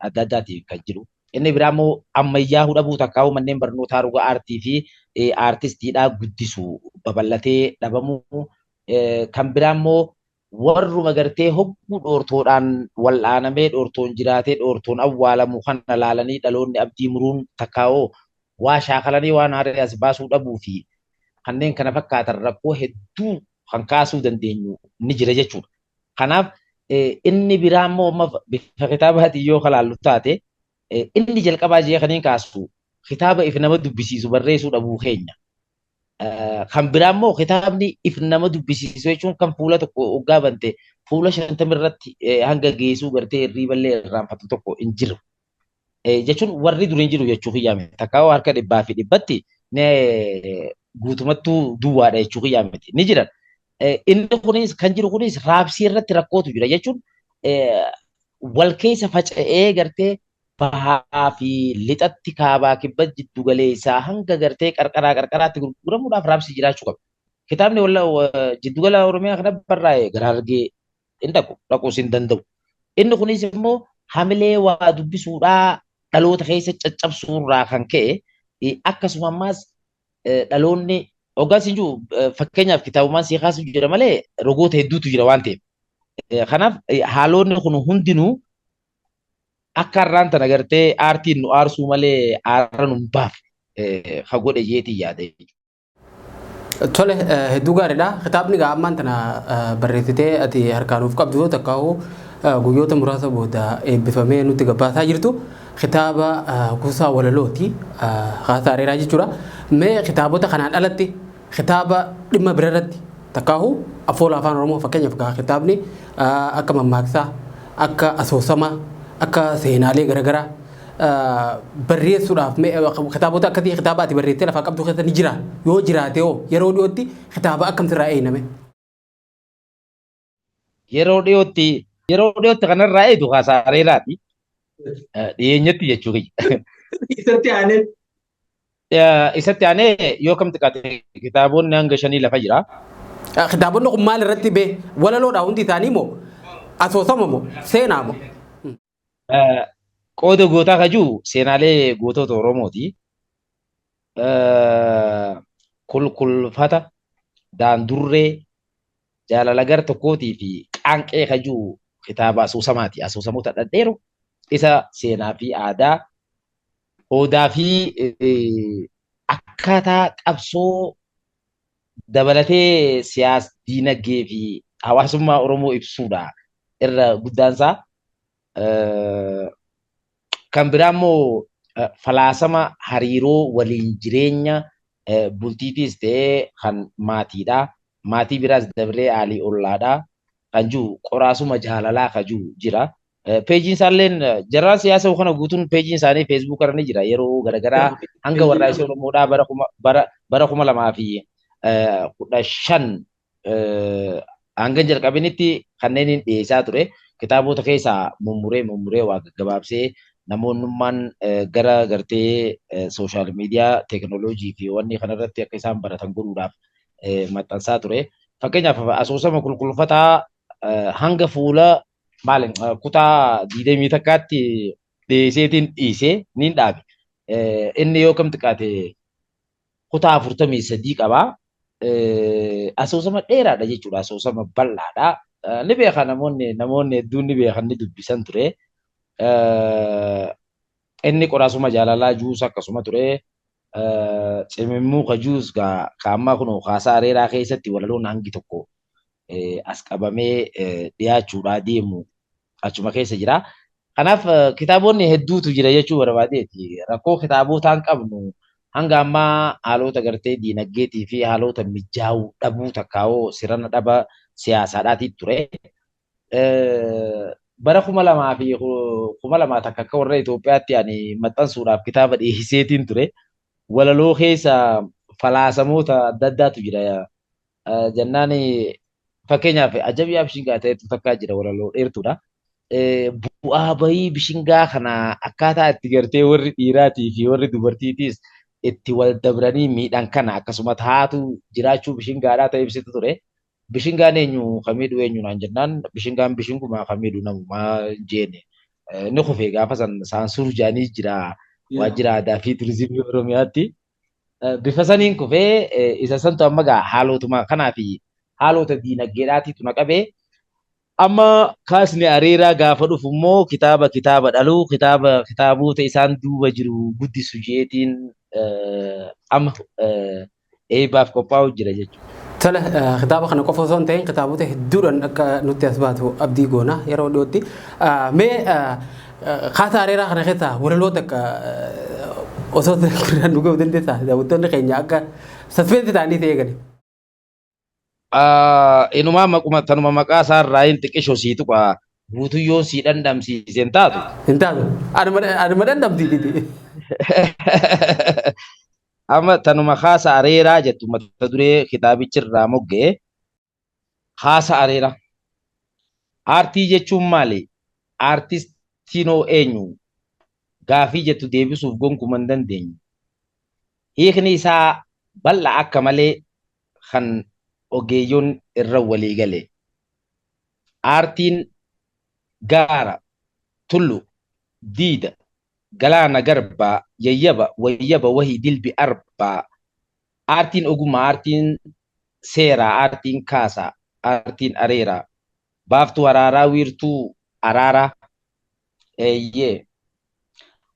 adda addaatiif kan jiru. Inni biraa immoo ammayyaa hudhabuu takkaa'u manneen barnootaa roga aartii fi aartistiidhaa guddisuu babal'atee dhabamuu. Kan biraa immoo warruma gartee hogguu dhoortoodhaan wal'aanamee dhoortoon jiraatee dhoortoon awwaalamu kana laalanii dhaloonni abdii muruun takkaa'oo waa shaakalanii waan haaraa as baasuu dhabuu fi kanneen kana fakkaatan rakkoo hedduu kan kaasuu dandeenyu ni jira jechuudha. Kanaaf inni biraa immoo bifa kitaabaatiin yoo ilaallu taate inni jalqabaa jee kaniin kaasu kitaaba if nama dubbisiisu barreessuu dhabuu keenya. Kan biraa immoo kitaabni if nama dubbisiisu jechuun kan fuula tokko hoggaa bante fuula 50 irratti hanga geessuu gartee hirriiballee irraanfatu tokko hin jiru. Jechuun warri duriin jiru jechuu kiyyaame takkaa'uu harka 100% guutumattuu duwwaadha jechuu kiyyaameti ni jiran. Inni kunis kan jiru kunis raabsii irratti rakkootu jira jechuun wal keessa faca'ee gartee bahaa fi lixatti kaabaa kibba jiddu galeessaa hanga gartee qarqaraatti gurguramuudhaaf raabsii jiraachuu qaba. Kitaabni jiddugala Oromiyaa kana barraa'e gara Harargee hin dhaquus hin danda'u. Inni kunis immoo hamilee waa dubbisuudhaa dhaloota keessa caccabsuurraa kan ka'e akkasuma ammaas dhaloonni hoggaas hin jiru fakkeenyaaf kitaabumaan sii kaasuu jira malee rogoota hedduutu jira waan ta'eef. Kanaaf haalonni kun hundinuu akka har'aan tana gartee aartiin nu aarsuu malee aara nu hin baafne ka godhe jeetii yaada. Tole hedduu gaariidha. Kitaabni ammaan tana barreessitee ati harkaan nuuf qabdu yoo takkaa'u guyyoota muraasa booda eebbifamee nutti gabbaasaa jirtu kitaaba kuusaa walalooti haasaareeraa jechuudha. Mee kitaabota kanaan alatti kitaaba dhimma birarratti takkaa'u afoola afaan Oromoo fakkeenyaaf kitaabni akka mammaaksaa akka asoosamaa akka seenaalee garaagaraa barreessuudhaaf kitaabota akkasii kitaaba ati barreessitee lafaa qabdu keessa ni jira yoo jiraate hoo yeroo dhiyootti kitaaba akkamtirraa eeyname? Yeroo dhiyootti kanarraa eedu haasaareeraati. Dhiyeenyatti jechuudha. Isatti aanee yoo kam xiqqaate kitaabonni hanga 5 lafa jira. Kitaabonni kun maal irratti bee walaloodha hundi isaanii moo asoosama moo seenaa moo? Qooda gootaa kajuu seenaalee gootota Oromooti. Kulkulfata daandurree jaalala gar tokkootii fi qaanqee kajuu kitaaba asoosamaati. Asoosamoota dhadheeru isa seenaa fi aadaa odaa fi akkaataa qabsoo dabalatee siyaasa diinagdee fi hawaasummaa Oromoo ibsuudha irra guddaansaa. Kan biraa immoo falaasama hariiroo waliin jireenya bultiitiis ta'ee kan maatiidha. Maatii biraas dabalee aalii ollaadha. Kan jiru qoraasuma jaalalaa kan jiru jira. Peejiin isaalleen jarraan siyaasa kana guutuun peejiin isaanii feesbuuk irra ni jira yeroo garaagaraa hanga warraaqsa Oromoodhaa bara 2015 hanga jalqabinitti kanneen dhiyeessaa ture. Kitaabota keessaa mummuree waa gaggabaabsee namoonnummaan gara gartee sooshaal miidiyaa teekinooloojii fi wanni kanarratti akka isaan baratan godhuudhaaf maxxansaa ture. Fakkeenyaaf asoosama kulkulfataa hanga fuula kutaa 20 takkaatti dhiyeesseetiin dhiisee ni dhaabe. Inni yoo kam xiqqaate kutaa 43 qabaa. Asoosama dheeraadha jechuudha. Asoosama bal'aadha. ni beeka namoonni hedduun ni beekan ni dubbisan ture. Inni qoraasuma jaalalaa juus akkasuma ture. Cimimmuu ka juus ka ammaa kun haasaa areeraa keessatti walaloon hangi tokko as qabamee dhiyaachuudhaa deemu achuma keessa jira. Kanaaf kitaabonni hedduutu jira jechuu barbaadeeti. Rakkoo kitaabotaan qabnu hanga ammaa haalota gartee diinagdeetii fi haalota mijaa'uu dhabuu takkaawoo sirna dhaba siyaasaadhaatii ture. Bara 2000 takka akka warra Itoophiyaatti ani maxxansuudhaaf kitaaba dhiyeesseetiin ture. Walaloo keessa falaasamoota adda addaatu jira. Jennaan fakkeenyaaf ajabiyaa bishingaa ta'etu takkaa jira walaloo dheertuudha. Bu'aa bahii bishingaa kana akkaataa itti gartee warri dhiiraatii fi warri dubartiitiis itti wal dabranii miidhan kana akkasuma taatu jiraachuu bishingaadhaa ta'e ibsitu ture. Bishingaan eenyu kamiidhu eenyu naan jennaan bishingaan bishinguma kamiidhu namumaa jeene. Inni kufee gaafa san saansuur jaanii jira waajjira aadaa fi turizimii Oromiyaatti. Bifa saniin kufee isa santu amma gaa haalotuma kanaa fi haalota diinagdeedhaatiitu na qabee. Amma kaasni areeraa gaafa dhufu immoo kitaaba dhaluu kitaabota isaan duuba jiru guddisu jeetiin amma eebaaf qophaa'u jira jechuudha. Tole kitaaba kana qofa osoo hin ta'in kitaabota hedduudhaan akka nutti as baatu abdii goona yeroo dhiyootti. Mee haasaa areeraa kana keessaa walaloota akka osoo nu ga'uu dandeessaa daawwattoonni keenya akka saspeensi ta'anii ta'ee gale. Inumaa tanuma maqaa isaa irraa hin xiqqisho sii tuqa guutuyyoon sii dhandhamsiiseen taatu. Hin taatu. Anuma dhandhamsiisiti. Amma tanuma haasaa areeraa jettu mata duree kitaabichi irraa moggee haasaa areeraa. Aartii jechuun maali? Aartistiinoo eenyu? Gaafii jettu deebisuuf gonkumaa hin dandeenyu. Hiikni isaa bal'aa akka malee kan ogeeyyoon irra walii gale. Aartiin gaara, tullu, diida, galaana garbaa, yayyaba, wayyaba, wahii dilbi arbaa. Aartiin ogummaa, aartiin seeraa, aartiin kaasaa, aartiin areeraa. Baaftuu araaraa, wiirtuu araaraa. Eeyyee.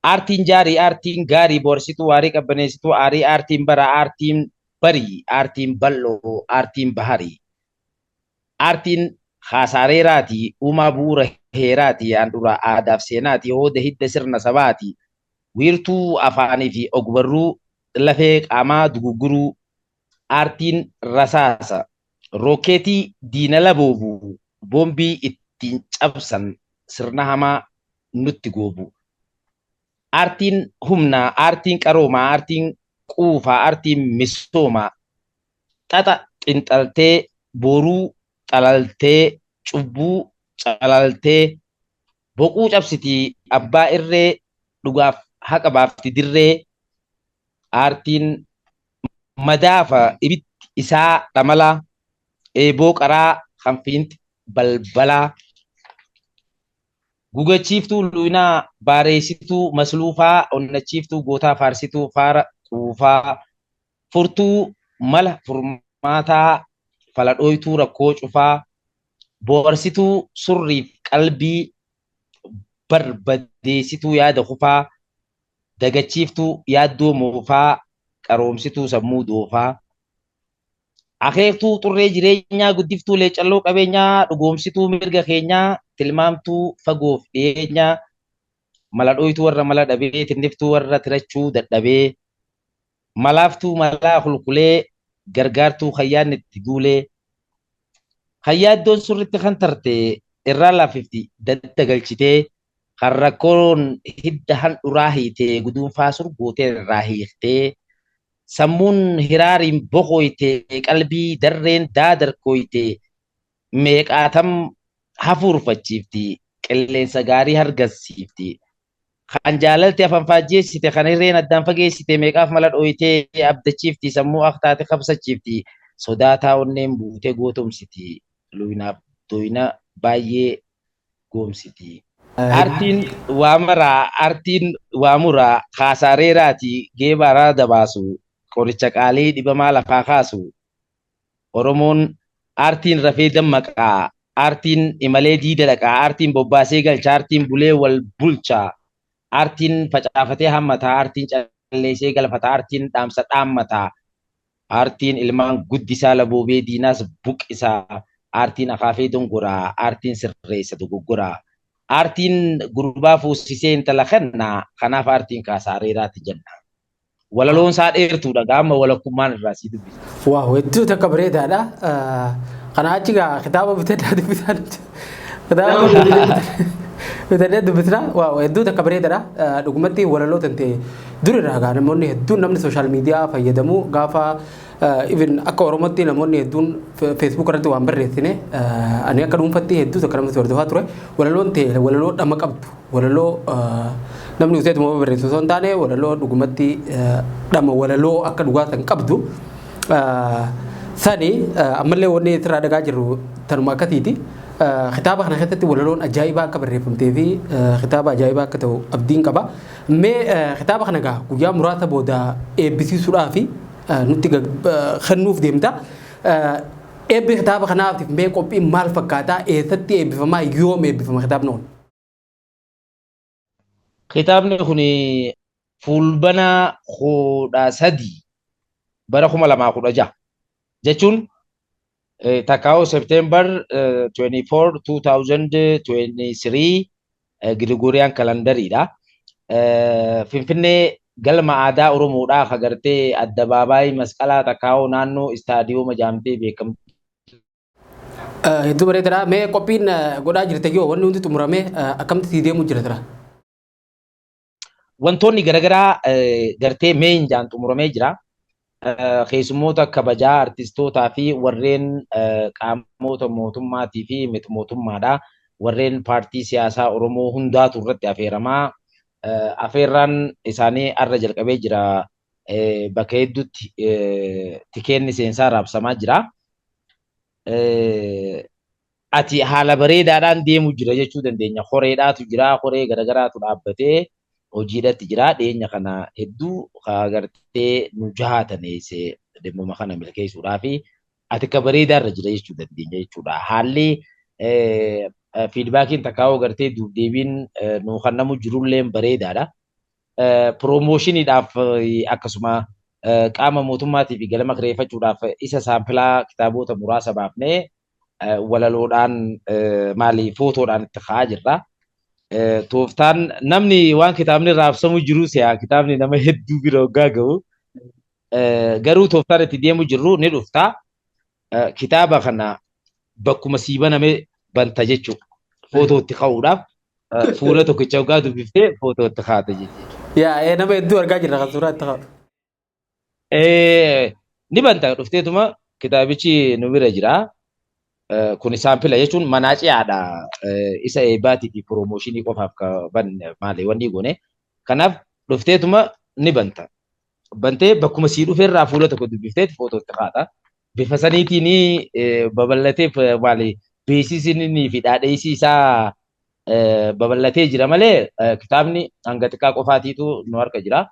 Aartiin jaarii, aartiin gaarii, boorsituu, waarii qabbaneessituu, aarii, aartiin baraa, aartiin barii, aartiin bal'oo, aartiin baharii. Aartiin haasaa areeraati, uumaa bu'uura heeraati, handhuura aadaaf seenaati, hooda hidda sirna sabaati. Wiirtuu afaanii fi ogbarruu lafee qaamaa dugugguruu. Aartiin rasaasa, rookeetii diina laboobu, boombii ittiin cabsan sirna hamaa nutti goobu. Aartiin humnaa, aartiin qaroomaa, aartiin quufaa, aartiin misoomaa. Xaxa xinxaltee, boruu xalaltee, cubbuu calaltee, boquu cabsitii, abbaa irree dhugaaf haqa baafti dirree. Aartiin madaafa ibitti isaa dhamalaa, eeboo qaraa hanfiinti balbalaa. Gugachiiftuu luinaa, baareessituu masluufaa, onnachiiftuu gootaa faarsituu, faara quufaa. Furtuu mala furmaataa, faladhooytuu rakkoo cufaa. Boorsituu surriif qalbii, barbadeessituu yaada kufaa. Dagachiiftuu yaaddoo moofaa, qaroomsituu sammuu doofaa. Akeektuu xurree jireenyaa, guddiftuu leecalloo qabeenyaa, dhugoomsituu mirga keenyaa, tilmaamtuu fagoof dhiyeenyaa. Maladhooytuu warra mala dhabee, tinniftuu warra tirachuu dadhabee. Malaaftuu malaa kulkulee, gargaartuu hayyaanni itti duulee. Hayyaaddoon surritti kan tarte irraa laafifti daddagalchitee. Kan rakkoon hidda handhuraa hiitee, guduunfaa surgootee irraa hiiktee. Sammuun hiraariin boqoytee, qalbii darreen daadarkoytee. Meeqaatam hafuurfachiifti, qilleensa gaarii hargansiifti. Kan jaalaltee afaan faajjeessite, kan hirreen addaan fageessite, meeqaaf mala dhooytee abdachiifti, sammuu aktaate qabsachiifti. Sodaataa onneen buutee gootomsiti, luynaaf doyna baay'ee goomsiti. Aartiin waamuraa, haasaa areeraati, geebaaraa dabaasu, qoricha qaalii dhibamaa lafaa kaasu. Oromoon aartiin rafee dammaqaa, aartiin imalee diida dhaqaa, aartiin bobbaasee galcha, aartiin bulee wal bulcha, aartiin facaafatee hammataa, aartiin calleessee galfataa, aartiin dhaamsa dhaammataa, aartiin ilmaan guddisaa laboobee diinaas buqqisaa, aartiin akaafee dongoraa, aartiin sirreessa dogoggoraa, aartiin gurbaa fuusisee intala kennaa, kanaaf aartiin kaasaa reeraatti jenna. Walaloon isaa dheertuudha gaama walakkummaan irraa sii dubbisa. Waaw, hedduu takka bareedaadha. Kana achi gaa kitaaba bitadhaa dubbisaa kitaaba bitadhaa dubbisna. Waaw, hedduu takka bareedaadha. Dhugumatti walaloo tante durirraa gaa namoonni hedduun namni sooshaal miidiyaa fayyadamu gaafa even akka Oromootti namoonni hedduun Facebook irratti waan barreessine ani akka dhuunfatti hedduu takka namni hordofaa ture. Walaloon ta'e walaloo dhama qabdu walaloo namni useetu moo barreessu osoo hin taane walaloo dhugumatti dhama walaloo akka dhugaasan qabdu sani ammallee wanni irraa dhagaa jirru tanuma akkasiiti. Kitaaba kana keessatti walaloon ajaa'ibaa akka barreeffamtee fi kitaaba ajaa'ibaa akka ta'u abdiin qaba. Mee kitaaba kana gaa guyyaa muraasa booda eebbisiisuudhaaf nutti kennuuf deemta. Eebbi kitaaba kanaatiif mee qophiin maal fakkaataa? Eessatti eebbifamaa? Yoom eebbifama kitaabni kun? Kitaabni kun fulbana 13 bara 2016 jechuun takkaa'u September 24 2023 Gregorian kalendariidha. Finfinnee galma aadaa Oromoodhaa agartee addabaabaayii masqalaa takkaa'u naannoo istaadiyooma jaamtee beekamtu. Hedduu bareedaadha. Mee qophiin godhaa jirte yoo wanni hundi xumuramee akkamitti deemuu jira jira? Wantoonni garaagaraa gartee meenjaan xumuramee jira. Keessummoota kabajaa artistootaa fi warreen qaamoota mootummaatii fi miti mootummaadha. Warreen paartii siyaasaa Oromoo hundaatu irratti affeeramaa. Affeerraan isaanii arra jalqabee jira. Bakka hedduutti tikeenni seensaa raabsamaa jira. Ati haala bareedaadhaan deemuu jira jechuu dandeenya. Horeedhaatu jira. Horee garaagaraatu dhaabbatee hojiidhaatti jira. Dhiyeenya kana hedduu agartee nu jahaataneessee dhimma kana milkeessuudhaa fi ati akka bareedaarra jira jechuu dandeenya jechuudha. Haalli fiidbaakiin takkaa'uu agartee duubdeebiin nu kennamu jirullee bareedaadha. Piroomoshiniidhaaf akkasuma qaama mootummaatiif galma kireeffachuudhaaf isa saampilaa kitaabota muraasa baafnee walaloodhaan maali footoodhaan itti ka'aa jirra. Tooftaan namni waan kitaabni raabsamu jiru si'a kitaabni nama hedduu bira hoggaa ga'u garuu tooftaan itti deemu jirru ni dhufta. Kitaaba kana bakkuma sii baname banta jechuudha. Footoo itti ka'uudhaaf fuula tokkicha hoggaa dubbiftee footoo itti kaa'ata jechuudha. Yaa nama hedduu argaa jirra kan suuraa itti ka'u. Ni banta dhufteetuma kitaabichi nu bira jira. Kun saampila jechuun manaaciyaadha. Isa eebbaatii fi piroomooshinii qofaaf maali wanni goone. Kanaaf dhufteetuma ni banta. Bantee bakkuma sii dhufeerraa fuula tokko dubbifteeti footoo itti kaa'ata. Bifa saniitiin babal'ateef maali beeksisni fi dhaadheessii isaa babal'atee jira malee kitaabni hanga xiqqaa qofaatiitu nu harka jira.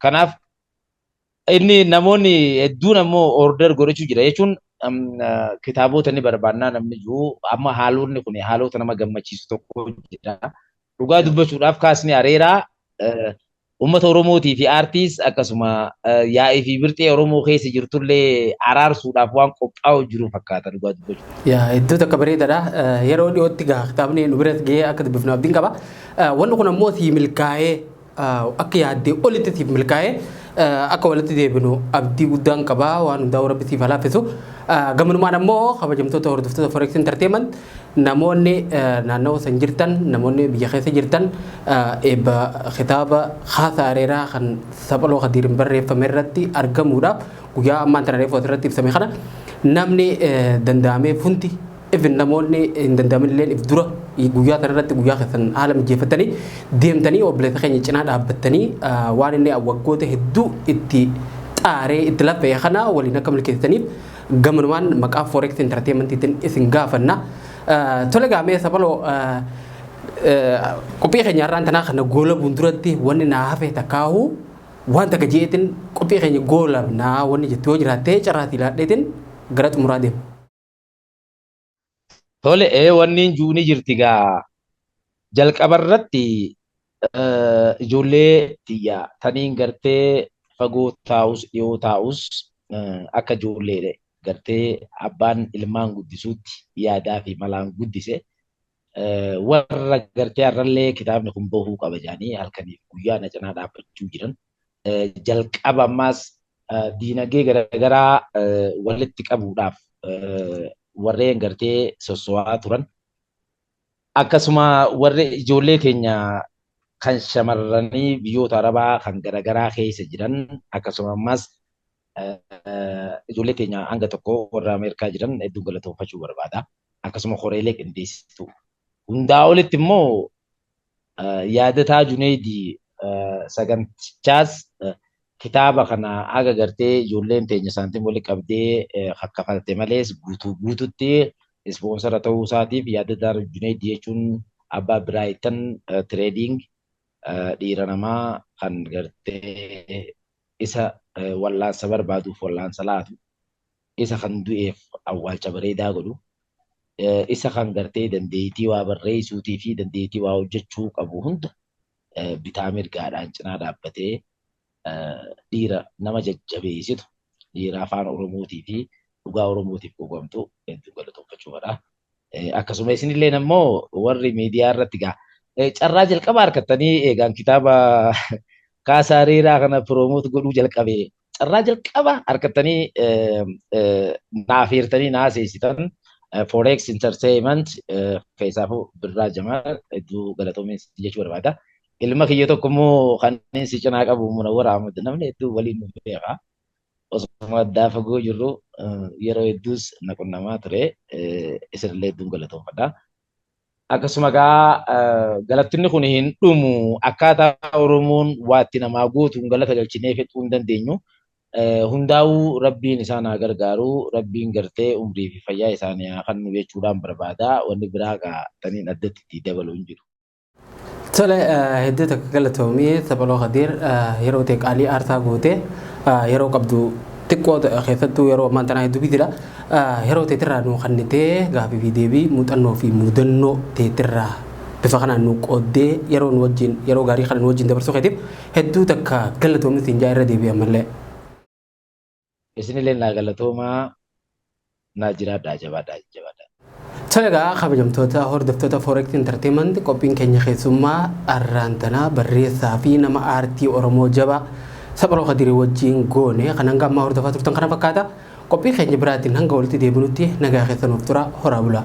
Kanaaf inni namoonni hedduun ammoo order godhachuu jira jechuun kitaabota ni barbaannaa namni jiru amma haalonni kun haalota nama gammachiisu tokko jira. Dhugaa dubbachuudhaaf kaasni areeraa uummata Oromootii fi aartiis akkasuma yaa'ii fi birxee Oromoo keessa jirtullee araarsuudhaaf waan qophaa'u jiru fakkaata dhugaa dubbachuudhaaf. Yaa hedduu takka bareedaadha. Yeroo dhiyootti gaa kitaabni nu biratti gahee akka dubbifnu abdiin qaba. Wanni kun ammoo sii milkaa'ee akka yaaddee olitti siif milkaa'ee akka walitti deebinu abdii guddaan qaba waan hundaa rabbi siif halaafisu. Gamanumaan ammoo kabajamtoota hordoftoota Forex Entertainment namoonni naannoo san jirtan namoonni biyya keessa jirtan eebba kitaaba haasaa areeraa kan saphaloo Khadiiriin barreeffame irratti argamuudhaaf guyyaa ammaan tana reefuu irratti ibsame kana namni danda'amee funti even namoonni hin danda'amin illee if dura guyyaa sana irratti guyyaa keessan haala mijeeffatanii deemtanii obboleessa keenya cinaa dhaabbattanii waan inni waggoota hedduu itti xaaree itti laffee kana waliin akka milkeessaniif gamanumaan maqaa Forex Entertainmentiitiin isin gaafanna. Tole gaamee saphaloo qophii keenya irraan tanaa kana goolabuun duratti wanni naa hafe takkaa'u waan takka jeetiin qophii keenya goolabnaa wanni jettu yoo jiraattee carraatii laadheetiin gara xumuraa deemu. Tole wanni juuni jirti gaa jalqabarratti ijoollee xiyyaa taniin gartee fagoo taa'us dhiyoo taa'us akka ijoollee gartee abbaan ilmaan guddisuutti yaadaa fi malaan guddise warra gartee har'allee kitaabni kun bahuu qaba jedhanii halkaniif guyyaa na cinaa dhaabbachuu jiran jalqaba ammaas diinagdee garaagaraa walitti qabuudhaaf warreen gartee sosso'aa turan akkasuma warri ijoollee keenya kan shamarranii biyyoota arabaa kan garaagaraa keessa jiran akkasuma ammas ijoollee keenya hanga tokko warra Ameerikaa jiran hedduu galatoomfachuu barbaada. Akkasuma horeelee qindeessitu. Hundaa olitti immoo yaadataa Juneedii sagantichaas kitaaba kana haga gartee ijoolleen teenya saantiin walitti qabdee kakkafalte malees guututti ispoonsara ta'uu isaatiif yaadataa Juneedii jechuun abbaa Biraaytan Tireeding dhiira namaa kan gartee isa wallaansa barbaaduuf wallaansa laatu isa kan du'eef awwaalcha bareedaa godhu isa kan gartee dandeettii waa barreessuutii fi dandeettii waa hojjechuu qabu hunda bitaa mirgaadhaan cinaa dhaabbatee dhiira nama jajjabeessitu dhiira afaan Oromootii fi dhugaa Oromootiif qophoomtu hedduu galatoomfachuu fedha. Akkasuma isinillee immoo warri miidiyaa irratti carraa jalqabaa harkattanii eegaan kitaaba Kaasaa Hariiraa kana piroomoot godhuu jalqabee carraa jalqabaa harkattanii naaf hirtanii naa seesitan Forex Entertainment keessaafuu Birraa Jamaal hedduu galatoomeessi jechuu barbaada. Ilma kiyya tokko immoo kan si cinaa qabu Munawwar Ahmad namni hedduu waliin nu beeka. Osuma addaa fagoo jirru yeroo hedduus na qunnamaa ture isinillee hedduun galatoomfadha. Akkasuma galattinni kun hin dhumu akkaataa Oromoon waatti namaa gootuun galata galchinee fixuu hin dandeenyu. Hundaa'uu rabbiin isaan haa gargaaru rabbiin gartee umrii fi fayyaa isaanii haa kennu jechuudhaan barbaada. Wanni biraa taniin addatti itti dabaluu hin jiru. Tole hedduu takka galatoomii Saphaloo Khadiir yeroo ta'e qaalii aarsaa goote yeroo qabdu xiqqoo keessattuu yeroo ammaan tanaa hedduu bitiidha. Yeroo teetirraa nu kannitee gaaffii fi deebii muuxannoo fi mudannoo teetirraa bifa kanaan nu qooddee yeroo nu wajjin yeroo gaarii kana nu wajjin dabarsuu keetiif hedduu takka galatoomni siin jaa irra deebi'an mallee. Isinillee naa galatoomaa naa jiraadhaa jabaadhaa. Talagaa kabajamtoota hordoftoota Forex Entertainment qophiin keenya keessummaa arraantanaa barreessaa fi nama aartii Oromoo jabaa Saphaloo Khadiir wajjin goone kan hanga ammaa hordofaa turtan kana fakkaata qophii keenya biraatiin hanga walitti deebinutti nagaa keessanuuf tura horaa bulaa.